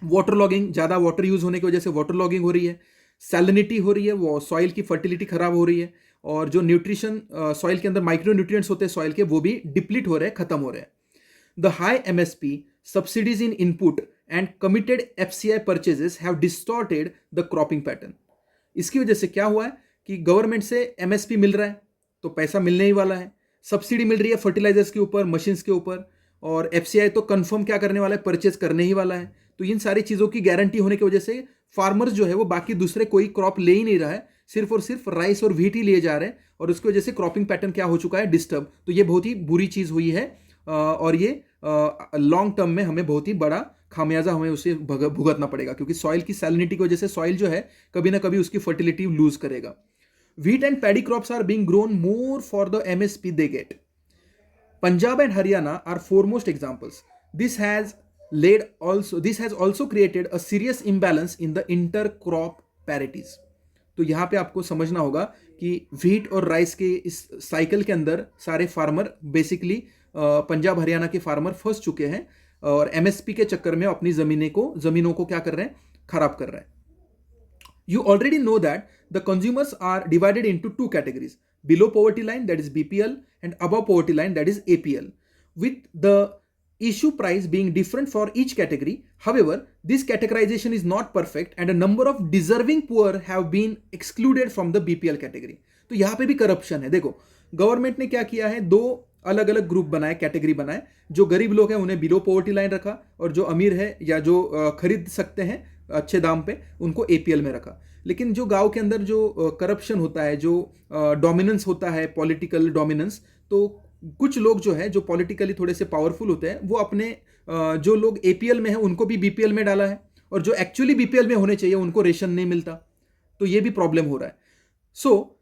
वाटर लॉगिंग, ज़्यादा वाटर यूज होने की वजह से वाटर लॉगिंग हो रही है, सैलिनिटी हो रही है, वो सॉइल की फर्टिलिटी खराब हो रही है, और जो न्यूट्रिशन सॉइल के अंदर माइक्रो न्यूट्रिएंट्स होते हैं सॉइल के, वो भी डिप्लीट हो रहे हैं, खत्म हो रहे हैं। The high MSP, subsidies in input and committed FCI purchases have distorted the cropping pattern. इसकी वजह से क्या हुआ है कि गवर्नमेंट से MSP मिल रहा है तो पैसा मिलने ही वाला है, सब्सिडी मिल रही है फर्टिलाइजर्स के ऊपर, मशीन्स के ऊपर, और FCI तो कंफर्म क्या करने वाला है, परचेज करने ही वाला है। तो इन सारी चीज़ों की गारंटी होने की वजह से फार्मर्स जो है वो बाकी दूसरे कोई क्रॉप ले ही नहीं रहा है, सिर्फ और सिर्फ राइस और व्हीट ही लिए जा रहे हैं, और उसकी वजह से क्रॉपिंग पैटर्न क्या हो चुका है, डिस्टर्ब। तो ये बहुत ही बुरी चीज़ हुई है, और ये लॉन्ग टर्म में हमें बहुत ही बड़ा खामियाजा हमें उसे भुगतना पड़ेगा, क्योंकि सॉइल की सैलिनिटी की वजह से सॉइल जो है कभी ना कभी उसकी फर्टिलिटी लूज करेगा। Wheat and paddy crops are being grown more for the MSP they get. Punjab and Haryana are foremost examples. This has also created a serious imbalance in the intercrop parities. तो यहाँ पे आपको समझना होगा कि wheat और rice के इस साइकिल के अंदर सारे फार्मर बेसिकली पंजाब हरियाणा के फार्मर फंस चुके हैं, और MSP के चक्कर में अपनी जमीनों को क्या कर रहे हैं, खराब कर रहे हैं। You already know that the consumers are divided into two categories: below poverty line, that is BPL, and above poverty line, that is APL, with the issue price being different for each category. However, this categorization is not perfect and a number of deserving poor have been excluded from the BPL category. तो यहाँ पे भी corruption है। देखो, government ने क्या किया है, दो अलग अलग ग्रुप बनाए, कैटेगरी बनाए। जो गरीब लोग हैं उन्हें बिलो पॉवर्टी लाइन रखा, और जो अमीर है या जो खरीद सकते हैं अच्छे दाम पे उनको APL में रखा। लेकिन जो गांव के अंदर जो करप्शन होता है, जो डोमिनेंस होता है, पॉलिटिकल डोमिनेंस, तो कुछ लोग जो है जो पॉलिटिकली थोड़े से पावरफुल होते हैं, वो अपने जो लोग APL में हैं उनको भी BPL में डाला है, और जो एक्चुअली BPL में होने चाहिए उनको रेशन नहीं मिलता। तो ये भी प्रॉब्लम हो रहा है। So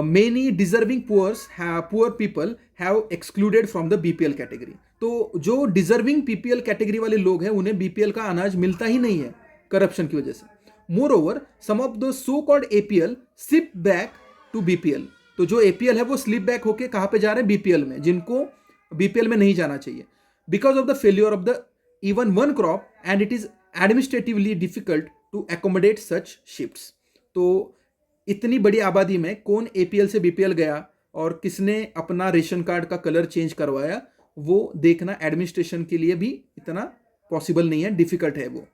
many deserving poor people have excluded from the BPL category. तो जो डिजर्विंग PPL कैटेगरी वाले लोग हैं उन्हें BPL का अनाज मिलता ही नहीं है। करप्शन की वजह से। Moreover some of the so called APL slip back to BPL. तो जो एपीएल है वो स्लिप बैक होके कहां पे जा रहे हैं, बीपीएल में, जिनको बीपीएल में नहीं जाना चाहिए, because of the failure of the even one crop and it is administratively difficult to accommodate such shifts. तो इतनी बड़ी आबादी में कौन एपीएल से बीपीएल गया और किसने अपना रेशन कार्ड का कलर चेंज करवाया, वो देखना एडमिनिस्ट्रेशन के लिए भी इतना पॉसिबल नहीं है, डिफिकल्ट है वो।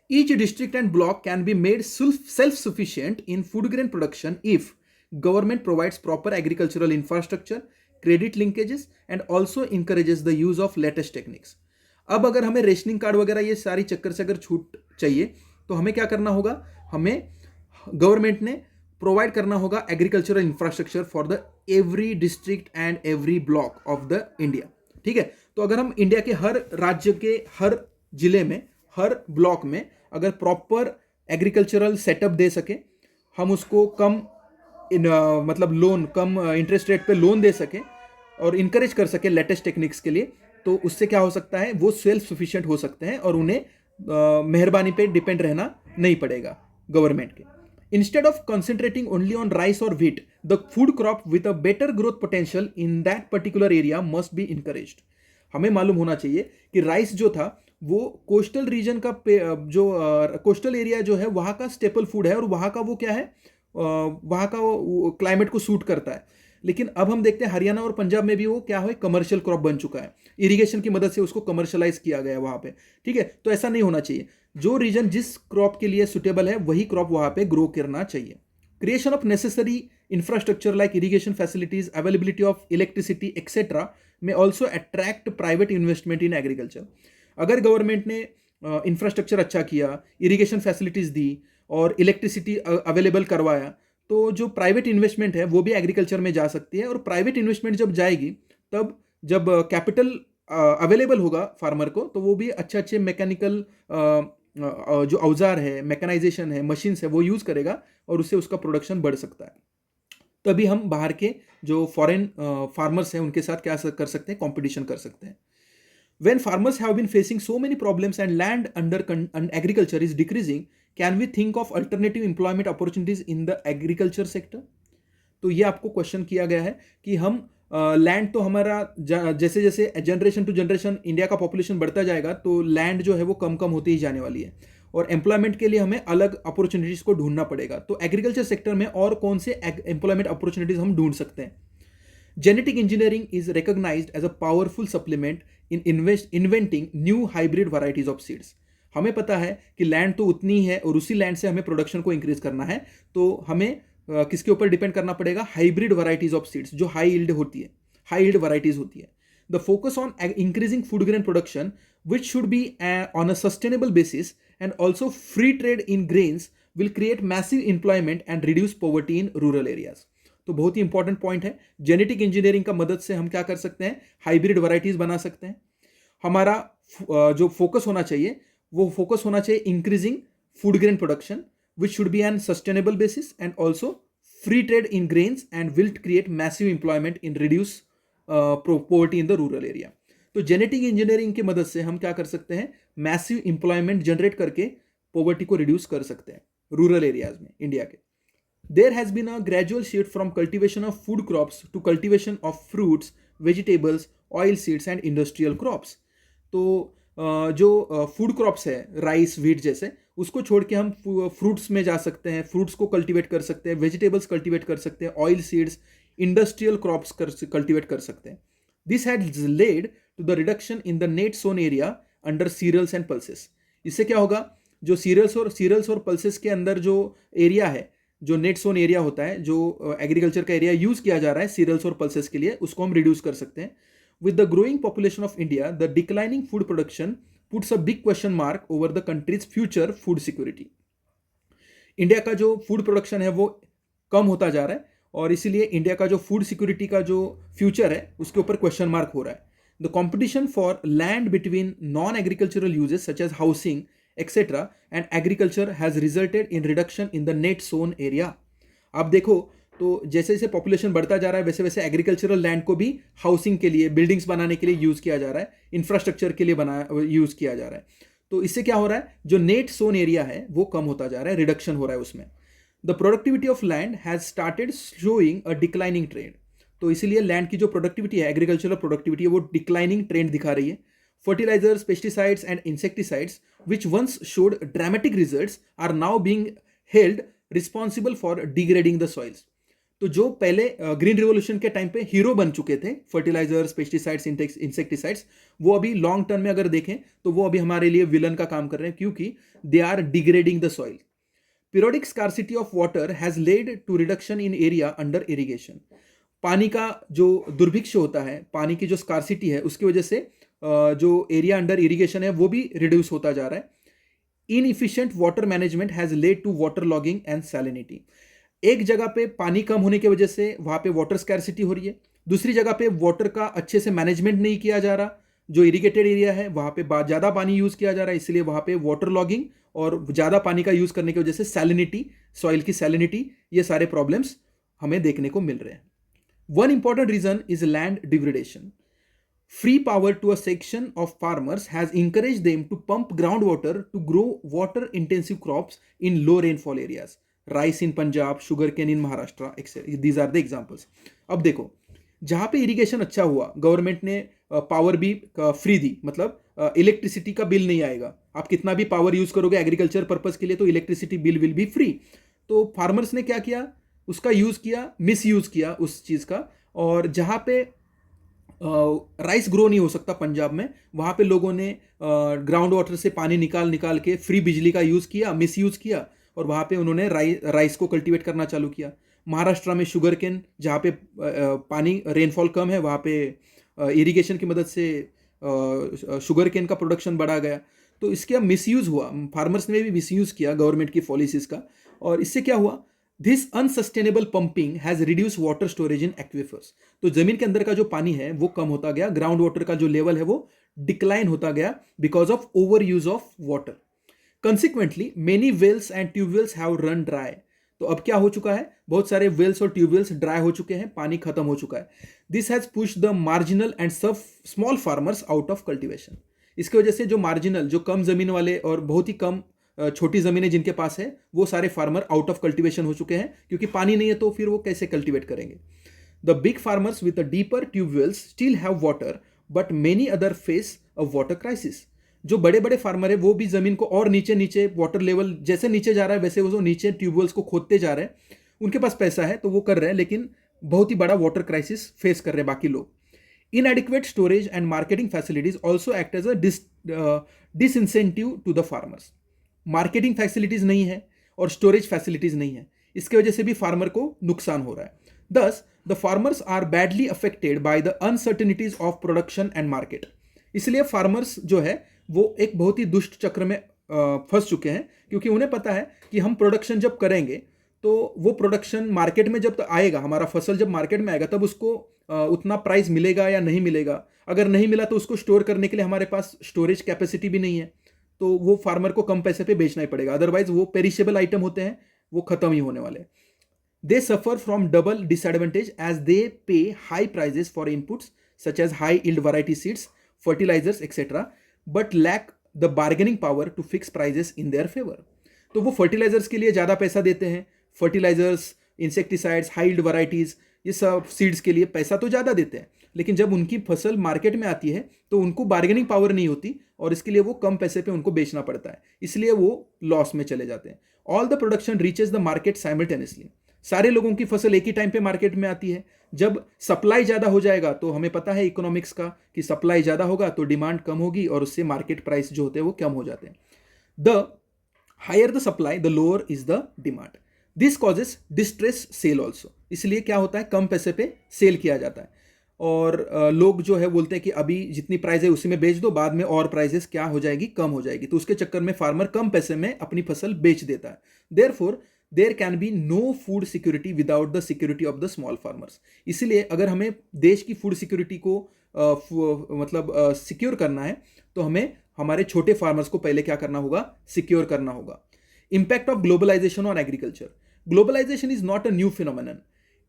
Each district and block can be made self-sufficient in food grain production if government provides proper agricultural infrastructure, credit linkages and also encourages the use of latest techniques. अब अगर हमें रेशनिंग कार्ड वगैरह ये सारी चक्कर से अगर छूट चाहिए तो हमें क्या करना होगा, हमें गवर्नमेंट ने प्रोवाइड करना होगा agricultural infrastructure for the every district and every block of the India. ठीक है, तो अगर हम इंडिया के हर राज्य के हर जिले में हर ब्लॉक में अगर प्रॉपर एग्रीकल्चरल सेटअप दे सके, हम उसको कम मतलब लोन, कम इंटरेस्ट रेट पे लोन दे सके और इनकरेज कर सके लेटेस्ट टेक्निक्स के लिए, तो उससे क्या हो सकता है, वो सेल्फ सफिशिएंट हो सकते हैं और उन्हें मेहरबानी पे डिपेंड रहना नहीं पड़ेगा गवर्नमेंट के। Instead of concentrating only on rice और wheat, the food crop with a better growth potential in that particular area must be encouraged. हमें मालूम होना चाहिए कि राइस जो था वो कोस्टल रीजन का जो कोस्टल एरिया जो है वहाँ का स्टेपल फूड है और वहाँ का वो क्या है, वहाँ का वो क्लाइमेट को सूट करता है। लेकिन अब हम देखते हैं हरियाणा और पंजाब में भी वो क्या है, कमर्शियल क्रॉप बन चुका है, इरिगेशन की मदद से उसको कमर्शलाइज किया गया है वहाँ पे। ठीक है, तो ऐसा नहीं होना चाहिए, जो रीजन जिस क्रॉप के लिए सुटेबल है वही क्रॉप वहाँ पे ग्रो करना चाहिए। Creation of necessary infrastructure like irrigation facilities, availability of electricity etcetera may also attract private investment in agriculture. अगर गवर्नमेंट ने इंफ्रास्ट्रक्चर अच्छा किया, इरिगेशन फैसिलिटीज़ दी और इलेक्ट्रिसिटी अवेलेबल करवाया, तो जो प्राइवेट इन्वेस्टमेंट है वो भी एग्रीकल्चर में जा सकती है। और प्राइवेट इन्वेस्टमेंट जब जाएगी तब जब कैपिटल अवेलेबल होगा फार्मर को, तो वो भी अच्छे मैकेनिकल जो औजार है, मैकेनाइजेशन है, मशीन्स है, वो यूज़ करेगा और उससे उसका प्रोडक्शन बढ़ सकता है। तभी हम बाहर के जो फॉरेन फार्मर्स हैं उनके साथ क्या कर सकते हैं, कॉम्पिटिशन कर सकते हैं। When farmers have been facing so many problems and land under agriculture is decreasing, can we think of alternative employment opportunities in the agriculture sector? तो ये आपको क्वेश्चन किया गया है कि हम लैंड तो हमारा जैसे जैसे जनरेशन टू जनरेशन इंडिया का पॉपुलेशन बढ़ता जाएगा तो लैंड जो है वो कम कम होती ही जाने वाली है और एम्प्लॉयमेंट के लिए हमें अलग अपॉर्चुनिटीज को ढूंढना पड़ेगा। तो एग्रीकल्चर सेक्टर में और कौन से एम्प्लॉयमेंट अपॉर्चुनिटीज हम ढूंढ सकते हैं। Genetic engineering is recognised as a powerful supplement in inventing new hybrid varieties of seeds. हमें पता है कि लैंड तो उतनी है और उसी लैंड से हमें प्रोडक्शन को इंक्रीज करना है, तो हमें किसके ऊपर डिपेंड करना पड़ेगा, हाइब्रिड वैरायटीज ऑफ सीड्स जो हाई यील्ड होती है, हाई यील्ड वैरायटीज होती है। The focus on increasing food grain production which should be on a sustainable basis and also free trade in grains will create massive employment and reduce poverty in rural areas. तो बहुत ही important point है। Genetic engineering का मदद से हम क्या कर सकते हैं, हाइब्रिड वैरायटीज बना सकते हैं। हमारा जो फोकस होना चाहिए वो फोकस होना चाहिए increasing food grain production which should be an sustainable basis and also free trade in grains and will create massive employment in reduce poverty in the rural area. तो जेनेटिक इंजीनियरिंग की मदद से हम क्या कर सकते हैं, मैसिव एम्प्लॉयमेंट जनरेट करके पॉवर्टी को रिड्यूस कर सकते हैं रूरल एरियाज में इंडिया के। There has been a gradual shift from cultivation of food crops to cultivation of fruits, vegetables, oil seeds and industrial crops. तो जो फूड क्रॉप्स है राइस व्हीट जैसे, उसको छोड़ के हम फ्रूट्स में जा सकते हैं, फ्रूट्स को कल्टीवेट कर सकते हैं, वेजिटेबल्स कल्टीवेट कर सकते हैं, oil seeds, industrial crops cultivate कर सकते हैं। This has led to the reduction in the net sown area under cereals and pulses. इससे क्या होगा, जो सीरियल्स और पल्सेस के अंदर जो एरिया है, जो नेट सोन एरिया होता है, जो एग्रीकल्चर का एरिया यूज किया जा रहा है सीरियल्स और पल्सेस के लिए, उसको हम रिड्यूस कर सकते हैं। With the growing population of India, the declining food production puts a big question mark over the countries future food security. India का जो फूड प्रोडक्शन है वो कम होता जा रहा है और इसीलिए इंडिया का जो फूड सिक्योरिटी का जो फ्यूचर है उसके ऊपर क्वेश्चन मार्क हो रहा है। The competition for land between non agricultural uses such as housing etc. and agriculture has resulted in reduction in the net sown area. आप देखो तो जैसे जैसे पॉपुलेशन बढ़ता जा रहा है वैसे वैसे एग्रीकल्चरल लैंड को भी हाउसिंग के लिए, बिल्डिंग्स बनाने के लिए यूज किया जा रहा है, इंफ्रास्ट्रक्चर के लिए यूज किया जा रहा है। तो इससे क्या हो रहा है, जो नेट सोन एरिया है वो कम होता जा रहा है, रिडक्शन हो रहा है उसमें. The productivity of land has started showing a declining trend. तो इसीलिए लैंड की जो प्रोडक्टिविटी है, एग्रीकल्चरल प्रोडक्टिविटी है, वो डिक्लाइनिंग ट्रेंड दिखा रही है. Fertilisers, pesticides and insecticides which once showed dramatic results are now being held responsible for degrading the soils. तो जो पहले ग्रीन रिवोल्यूशन के टाइम पे हीरो बन चुके थे फर्टिलाइजर्स, पेस्टिसाइड्स, इंसेक्टिसाइड्स, वो अभी लॉन्ग टर्म में अगर देखें तो वो अभी हमारे लिए विलन का काम कर रहे हैं, क्योंकि they are degrading the soil. Periodic scarcity of water has led to reduction in area under irrigation. पानी का जो दुर्भिक्ष होता है, पानी की जो स्कार्सिटी है, उसकी वजह से जो एरिया अंडर इरिगेशन है वो भी रिड्यूस होता जा रहा है. Inefficient water management has led to water logging and salinity. एक जगह पे पानी कम होने की वजह से वहां पे वाटर स्कैर्सिटी हो रही है, दूसरी जगह पे वाटर का अच्छे से मैनेजमेंट नहीं किया जा रहा. जो इरिगेटेड एरिया है वहां पे ज़्यादा पानी यूज किया जा रहा है, इसलिए वहां पे वाटर लॉगिंग और ज़्यादा पानी का यूज करने की वजह से सैलिनिटी, सॉइल की सैलिनिटी, ये सारे प्रॉब्लम्स हमें देखने को मिल रहे हैं. One important reason is land degradation. Free power to a section of farmers has encouraged them to pump groundwater to grow water-intensive crops in low rainfall areas. Rice in Punjab, sugarcane in Maharashtra, etc. These are the examples. अब देखो, जहाँ पे irrigation अच्छा हुआ, government ने power भी free दी, मतलब electricity का बिल नहीं आएगा. आप कितना भी पावर यूज करोगे एग्रीकल्चर पर्पज के लिए तो electricity bill will be free. तो फार्मर्स ने क्या किया, उसका यूज किया, मिस यूज किया उस चीज का. और जहाँ पे राइस ग्रो नहीं हो सकता पंजाब में, वहाँ पे लोगों ने ग्राउंड वाटर से पानी निकाल निकाल के फ्री बिजली का यूज़ किया, मिस यूज़ किया, और वहाँ पे उन्होंने राइस को कल्टीवेट करना चालू किया. महाराष्ट्र में शुगर केन, जहाँ पे पानी रेनफॉल कम है, वहाँ पे इरिगेशन की मदद से शुगर केन का प्रोडक्शन बढ़ा गया. तो इसका मिसयूज़ हुआ, फार्मर्स ने भी मिसयूज़ किया गवर्नमेंट की पॉलिसीज का. और इससे क्या हुआ, this unsustainable pumping has reduce water storage in aquifers. तो जमीन के अंदर का जो पानी है वो कम होता गया, ग्राउंड वाटर का जो लेवल है वो डिक्लाइन होता गया because of over use of water. Consequently many wells and tubewells have run dry. तो अब क्या हो चुका है, बहुत सारे वेल्स और ट्यूबवेल्स ड्राई हो चुके हैं, पानी खत्म हो चुका है. This has push the marginal and sub small farmers out of cultivation. इसकी वजह से जो मार्जिनल, जो कम जमीन वाले और बहुत ही कम छोटी जमीनें जिनके पास है, वो सारे फार्मर आउट ऑफ कल्टीवेशन हो चुके हैं, क्योंकि पानी नहीं है तो फिर वो कैसे कल्टीवेट करेंगे. The big farmers with the deeper tube wells still have water, but many other face a water crisis. जो बड़े बड़े फार्मर है वो भी जमीन को और नीचे नीचे, वाटर लेवल जैसे नीचे जा रहा है वैसे वो नीचे ट्यूबवेल्स को खोदते जा रहे हैं. उनके पास पैसा है तो वो कर रहे हैं, लेकिन बहुत ही बड़ा वाटर क्राइसिस फेस कर रहे हैं बाकी लोग. Inadequate storage and marketing facilities also act as a disincentive to the farmers. Marketing facilities नहीं है और स्टोरेज फैसिलिटीज नहीं है, इसके वजह से भी फार्मर को नुकसान हो रहा है. Thus the farmers are badly affected by the uncertainties of production and market. इसलिए फार्मर्स जो है वो एक बहुत ही दुष्ट चक्र में फंस चुके हैं, क्योंकि उन्हें पता है कि हम प्रोडक्शन जब करेंगे तो वो प्रोडक्शन मार्केट में जब आएगा, हमारा फसल जब मार्केट में आएगा तब उसको उतना प्राइस मिलेगा या नहीं मिलेगा. अगर नहीं मिला तो उसको स्टोर करने के लिए हमारे पास स्टोरेज कैपेसिटी भी नहीं है, तो वो फार्मर को कम पैसे पे बेचना ही पड़ेगा. अदरवाइज वो पेरिशेबल आइटम होते हैं, वो खत्म ही होने वाले. They suffer from double disadvantage as they pay high prices for inputs such as high yield variety seeds, fertilisers etcetera, but lack the bargaining power to fix prices in their favour. तो वो fertilisers के लिए ज़्यादा पैसा देते हैं, fertilisers, insecticides, high yield varieties, ये सब सीड्स के लिए पैसा तो ज़्यादा देते हैं, लेकिन जब उनकी फसल मार्केट में आती है तो उनको बार्गेनिंग पावर नहीं होती और इसके लिए वो कम पैसे पे उनको बेचना पड़ता है, इसलिए वो लॉस में चले जाते हैं. All the production reaches the market simultaneously. सारे लोगों की फसल एक ही टाइम पे मार्केट में आती है. जब सप्लाई ज़्यादा हो जाएगा तो हमें पता है इकोनॉमिक्स का कि सप्लाई ज़्यादा होगा तो डिमांड कम होगी और उससे मार्केट प्राइस जो होते हैं वो कम हो जाते हैं. The higher the supply the lower is the demand. This causes distress sale also. इसलिए क्या होता है, कम पैसे पे सेल किया जाता है और लोग जो है बोलते हैं कि अभी जितनी प्राइस है उसी में बेच दो, बाद में और प्राइसेस क्या हो जाएगी, कम हो जाएगी. तो उसके चक्कर में फार्मर कम पैसे में अपनी फसल बेच देता है. Therefore there can be no food security without the security of the small farmers. इसलिए अगर हमें देश की फूड सिक्योरिटी को मतलब सिक्योर करना है तो हमें हमारे छोटे फार्मर्स को पहले क्या करना होगा, सिक्योर करना होगा. Impact of globalisation on agriculture. Globalisation is not a new phenomenon.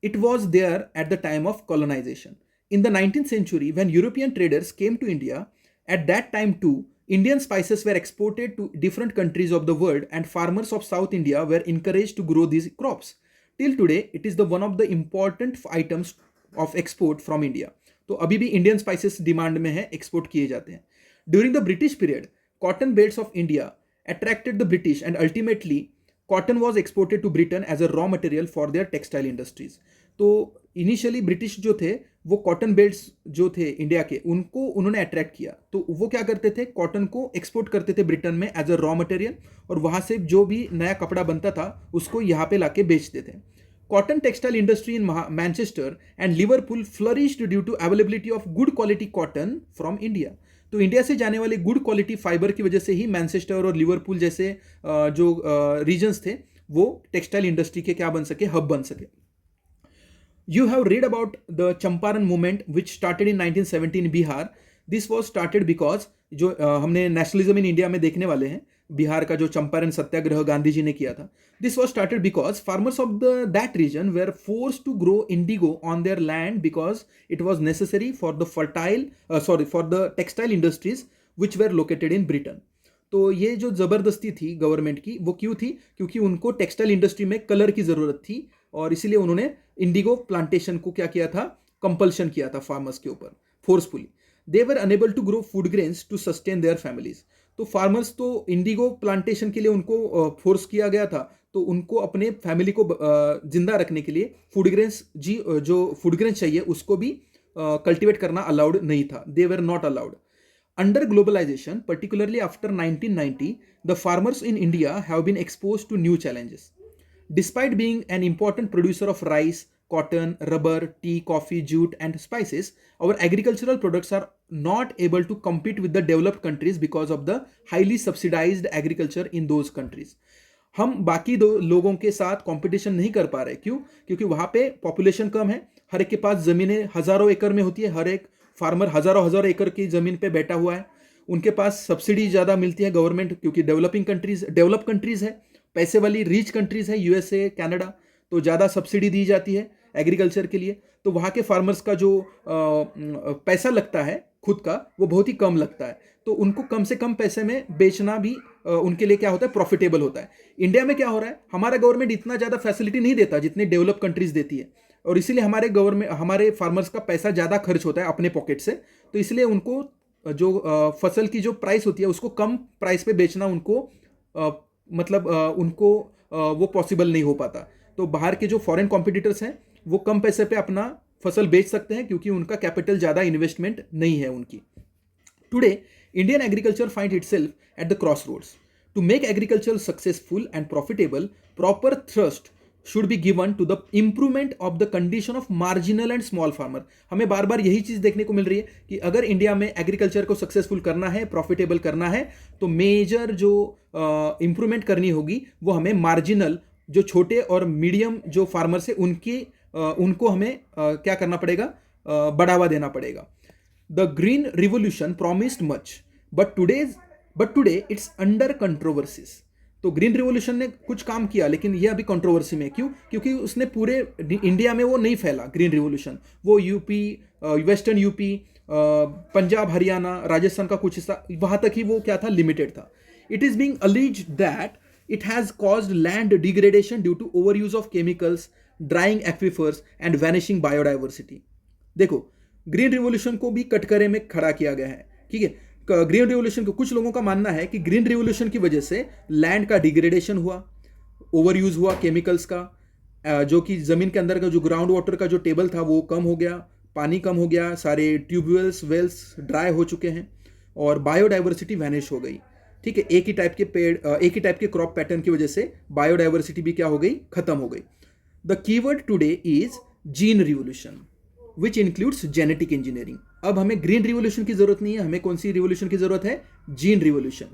It was there at the time of colonization. In the 19th century, when European traders came to India, at that time too, Indian spices were exported to different countries of the world and farmers of South India were encouraged to grow these crops. Till today, it is the one of the important items of export from India. तो अभी भी Indian spices demand में है, export किए जाते हैं. During the British period, cotton belts of India attracted the British and ultimately cotton was exported to Britain as a raw material for their textile industries. तो initially British जो थे वो cotton belts जो थे India के उनको उन्होंने attract किया. तो वो क्या करते थे, कॉटन को एक्सपोर्ट करते थे ब्रिटेन में एज अ रॉ मटेरियल और वहाँ से जो भी नया कपड़ा बनता था उसको यहाँ पे लाके बेचते थे. Cotton textile industry in Manchester and Liverpool flourished due to availability of good quality cotton from India. तो इंडिया से जाने वाले गुड क्वालिटी फाइबर की वजह से ही मैनचेस्टर और लिवरपूल जैसे जो रीजन्स थे वो टेक्सटाइल इंडस्ट्री के क्या बन सके, हब बन सके. You have read about the Champaran movement which started in 1917 in Bihar. This was started because जो हमने नेशनलिज्म इन इंडिया में देखने वाले हैं, बिहार का जो चंपारण सत्याग्रह गांधी जी ने किया था. This was started because farmers of that region were force to grow indigo on their land because it was necessary for the textile industries which were located in Britain. तो ये जो ज़बरदस्ती थी गवर्नमेंट की वो क्यों थी, क्योंकि उनको टेक्सटाइल इंडस्ट्री में कलर की ज़रूरत थी और इसीलिए उन्होंने इंडिगो प्लांटेशन को क्या किया था, कंपल्शन किया था फार्मर्स के ऊपर forcefully. They were unable to grow food grains to sustain their families. तो फार्मर्स तो इंडिगो प्लांटेशन के लिए उनको फोर्स किया गया था, तो उनको अपने फैमिली को जिंदा रखने के लिए फूड ग्रेन्स जो फूड ग्रेन्स चाहिए उसको भी कल्टिवेट करना अलाउड नहीं था. They were not allowed. Under globalization, particularly after 1990, the farmers in India have been exposed to new challenges. Despite being an important producer of rice, cotton, rubber, tea, coffee, jute, and spices, our agricultural products are not able to compete with the developed countries because of the highly subsidized agriculture in those countries. हम बाकी दो लोगों के साथ competition नहीं कर पा रहे. क्यों? क्योंकि वहाँ पे पॉपुलेशन कम है, हर एक के पास ज़मीनें हज़ारों एकड़ में होती है, हर एक फार्मर हज़ारों एकड़ की ज़मीन पे बैठा हुआ है, उनके पास सब्सिडी ज़्यादा मिलती है गवर्नमेंट, क्योंकि डेवलप कंट्रीज़ है, पैसे वाली रिच कंट्रीज़ है, यूएसए, कनाडा, तो ज़्यादा सब्सिडी दी जाती है एग्रीकल्चर के लिए. तो वहाँ के फार्मर्स का जो पैसा लगता है खुद का वो बहुत ही कम लगता है, तो उनको कम से कम पैसे में बेचना भी उनके लिए क्या होता है, प्रॉफिटेबल होता है. इंडिया में क्या हो रहा है, हमारा गवर्नमेंट इतना ज़्यादा फैसिलिटी नहीं देता जितनी डेवलप कंट्रीज़ देती है, और इसीलिए हमारे फार्मर्स का पैसा ज़्यादा खर्च होता है अपने पॉकेट से. तो इसलिए उनको जो फसल की जो प्राइस होती है उसको कम प्राइस पे बेचना उनको उनको वो पॉसिबल नहीं हो पाता. तो बाहर के जो फॉरेन कॉम्पिटिटर्स हैं वो कम पैसे पे अपना फसल बेच सकते हैं क्योंकि उनका कैपिटल ज़्यादा इन्वेस्टमेंट नहीं है उनकी. Today Indian agriculture find itself at the cross roads. To make agriculture successful and profitable, proper thrust should be given to the improvement of the condition of marginal and small farmer. हमें बार बार यही चीज़ देखने को मिल रही है कि अगर India में agriculture को सक्सेसफुल करना है, प्रॉफिटेबल करना है, तो मेजर जो इम्प्रूवमेंट करनी होगी वो हमें मार्जिनल जो छोटे और मीडियम जो फार्मर्स है उनको हमें क्या करना पड़ेगा, बढ़ावा देना पड़ेगा. The green revolution promised much but today it's under controversies. तो ग्रीन रिवोल्यूशन ने कुछ काम किया लेकिन ये अभी कंट्रोवर्सी में. क्यों? क्योंकि उसने पूरे इंडिया में वो नहीं फैला. ग्रीन रिवोल्यूशन वो UP, western UP, Punjab, Haryana, Rajasthan का कुछ हिस्सा, वहाँ तक ही वो क्या था, लिमिटेड था. It is being alleged that it has caused land degradation due to over use of chemicals, drying aquifers and vanishing biodiversity. देखो, ग्रीन रिवोल्यूशन को भी कटघरे में खड़ा किया गया है. ठीक है, ग्रीन रिवोल्यूशन को कुछ लोगों का मानना है कि ग्रीन रिवोल्यूशन की वजह से लैंड का डिग्रेडेशन हुआ, ओवर यूज हुआ केमिकल्स का, जो कि ज़मीन के अंदर का जो ग्राउंड वाटर का जो टेबल था वो कम हो गया, पानी कम हो गया, सारे ट्यूबवेल्स वेल्स ड्राई हो चुके हैं और बायोडाइवर्सिटी वैनिश हो गई. ठीक है, एक ही टाइप के पेड़, एक ही टाइप के क्रॉप पैटर्न की वजह से बायोडाइवर्सिटी भी क्या हो गई, खत्म हो गई. The keyword today is gene revolution which includes genetic engineering. अब हमें ग्रीन रिवोल्यूशन की जरूरत नहीं है, हमें कौन सी रिवोल्यूशन की जरूरत है, gene revolution.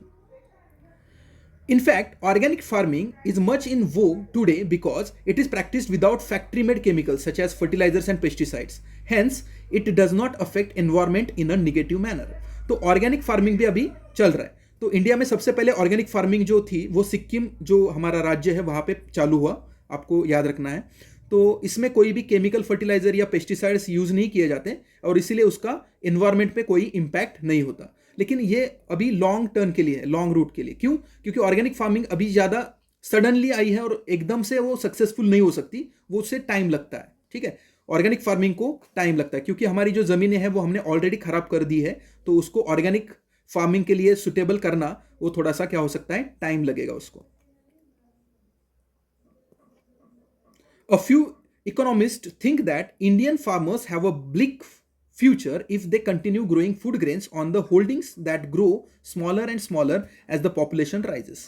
In fact, organic farming is much in vogue today because it is practiced without factory-made chemicals such as fertilizers and pesticides. Hence, it does not affect environment in a negative manner. तो organic farming भी अभी चल रहा है. तो India में सबसे पहले ऑर्गेनिक फार्मिंग जो थी वो सिक्किम जो हमारा राज्य है वहाँ पे चालू हुआ, आपको याद रखना है. तो इसमें कोई भी केमिकल फर्टिलाइजर या पेस्टिसाइड्स यूज नहीं किए जाते और इसीलिए उसका एनवायरनमेंट पे कोई इम्पैक्ट नहीं होता. लेकिन ये अभी लॉन्ग टर्म के लिए है, लॉन्ग रूट के लिए। क्यों? क्योंकि ऑर्गेनिक फार्मिंग अभी ज़्यादा सडनली आई है और एकदम से वो सक्सेसफुल नहीं हो सकती, वो उससे टाइम लगता है। ठीक है, ऑर्गेनिक फार्मिंग को टाइम लगता है क्योंकि हमारी जो ज़मीनें हैं वो हमने ऑलरेडी खराब कर दी है, तो उसको ऑर्गेनिक फार्मिंग के लिए सुटेबल करना वो थोड़ा सा क्या हो सकता है, टाइम लगेगा उसको। A few economists think that Indian farmers have a bleak future if they continue growing food grains on the holdings that grow smaller and smaller as the population rises.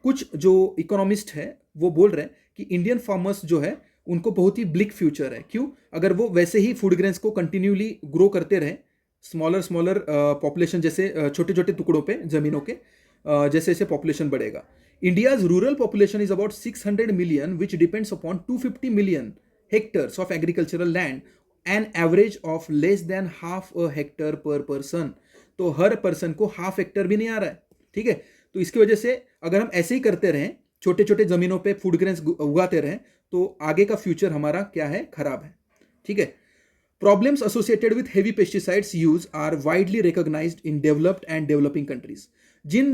कुछ जो इकोनॉमिस्ट है वो बोल रहे हैं कि इंडियन फार्मर्स जो है उनको बहुत ही ब्लिक फ्यूचर है। क्यों? अगर वो वैसे ही फूड ग्रेन्स को कंटिन्यूली ग्रो करते रहे स्मॉलर स्मॉलर पॉपुलेशन, जैसे छोटे छोटे टुकड़ों पे ज़मीनों के, जैसे जैसे पॉपुलेशन बढ़ेगा। India's rural population is about 600 million, which depends upon 250 million hectares of agricultural land, an average of less than half a hectare per person. तो हर पर्सन को हाफ हेक्टर भी नहीं आ रहा है। ठीक है, तो इसकी वजह से अगर हम ऐसे ही करते रहें, छोटे छोटे जमीनों पे फूड ग्रेन्स उगाते रहें, तो आगे का फ्यूचर हमारा क्या है, खराब है। ठीक है, Problems associated with heavy pesticides use are widely recognized in developed and developing countries. जिन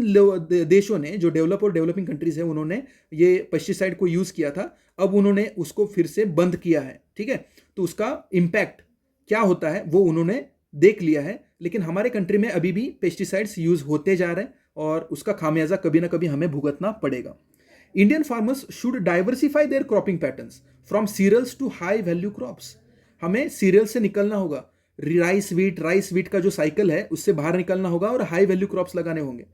देशों ने, जो डेवलप और डेवलपिंग कंट्रीज है, उन्होंने ये पेस्टिसाइड को यूज किया था, अब उन्होंने उसको फिर से बंद किया है। ठीक है, तो उसका इम्पैक्ट क्या होता है वो उन्होंने देख लिया है, लेकिन हमारे कंट्री में अभी भी पेस्टिसाइड्स यूज होते जा रहे हैं और उसका खामियाजा कभी ना कभी हमें भुगतना पड़ेगा। Indian farmers should diversify their cropping patterns from cereals to high value crops. हमें सीरियल से निकलना होगा, राइस वीट का जो साइकिल है उससे बाहर निकलना होगा और हाई वैल्यू क्रॉप्स लगाने होंगे।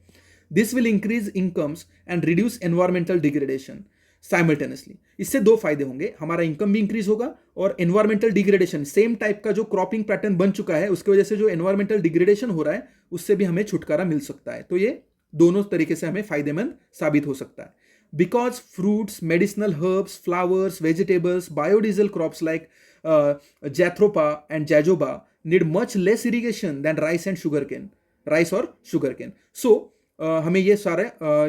This will increase incomes and reduce environmental degradation simultaneously. इससे दो फायदे होंगे, हमारा इनकम भी इंक्रीज होगा और एनवायरमेंटल डिग्रेडेशन, सेम टाइप का जो क्रॉपिंग पैटर्न बन चुका है उसकी वजह से जो एनवायरमेंटल डिग्रेडेशन हो रहा है उससे भी हमें छुटकारा मिल सकता है। तो ये दोनों तरीके से हमें फायदेमंद साबित हो सकता है। Because fruits, medicinal herbs, flowers, vegetables, biodiesel crops like Jatropha and Jojoba need much less irrigation than rice और sugarcane. So हमें ये सारे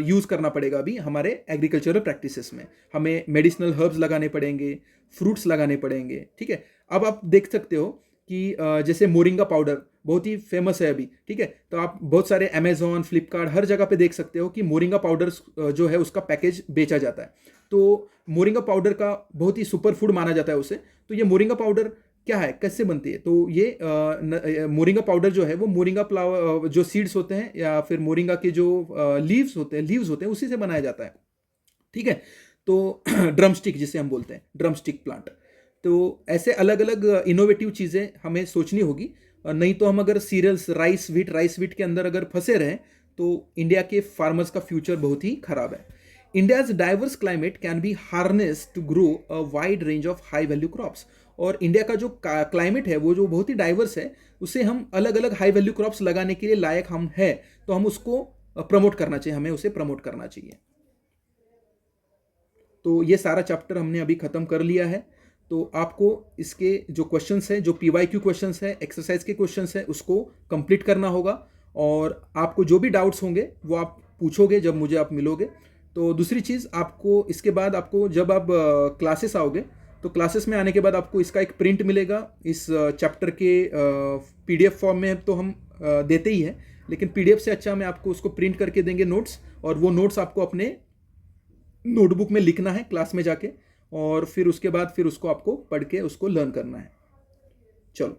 यूज़ करना पड़ेगा अभी हमारे एग्रीकल्चरल प्रैक्टिसेस में। हमें मेडिसिनल हर्ब्स लगाने पड़ेंगे, फ्रूट्स लगाने पड़ेंगे। ठीक है, अब आप देख सकते हो कि जैसे मोरिंगा पाउडर बहुत ही फेमस है अभी। ठीक है, तो आप बहुत सारे अमेजोन, फ्लिपकार्ट, हर जगह पे देख सकते हो कि मोरिंगा पाउडर जो है उसका पैकेज बेचा जाता है। तो मोरिंगा पाउडर का बहुत ही सुपर फूड माना जाता है उसे। तो ये मोरिंगा पाउडर क्या है, कैसे बनती है? तो ये मोरिंगा पाउडर जो है वो मोरिंगा जो सीड्स होते हैं या फिर मोरिंगा के जो लीव्स होते हैं उसी से बनाया जाता है। ठीक है, तो ड्रमस्टिक जिसे हम बोलते हैं, ड्रमस्टिक प्लांट। तो ऐसे अलग अलग इनोवेटिव चीज़ें हमें सोचनी होगी, नहीं तो हम अगर सीरियल्स राइस वीट के अंदर अगर फंसे रहें तो इंडिया के फार्मर्स का फ्यूचर बहुत ही खराब है। India's diverse climate can be harness to grow a wide range of high value crops. और इंडिया का जो क्लाइमेट है वो जो बहुत ही डाइवर्स है, उसे हम अलग अलग हाई वैल्यू क्रॉप्स लगाने के लिए लायक हम है, तो हम उसको प्रमोट करना चाहिए, हमें उसे प्रमोट करना चाहिए। तो ये सारा चैप्टर हमने अभी ख़त्म कर लिया है। तो आपको इसके जो क्वेश्चंस हैं, जो PYQ क्वेश्चंस है, एक्सरसाइज के क्वेश्चंस है, उसको कंप्लीट करना होगा। और आपको जो भी डाउट्स होंगे वो आप पूछोगे जब मुझे आप मिलोगे। तो दूसरी चीज़, आपको इसके बाद आपको जब आप क्लासेस आओगे तो क्लासेस में आने के बाद आपको इसका एक प्रिंट मिलेगा। इस चैप्टर के PDF फॉर्म में तो हम देते ही हैं, लेकिन PDF से अच्छा मैं आपको उसको प्रिंट करके देंगे नोट्स, और वो नोट्स आपको अपने नोटबुक में लिखना है क्लास में जाके, और फिर उसके बाद फिर उसको आपको पढ़ के उसको लर्न करना है। चलो।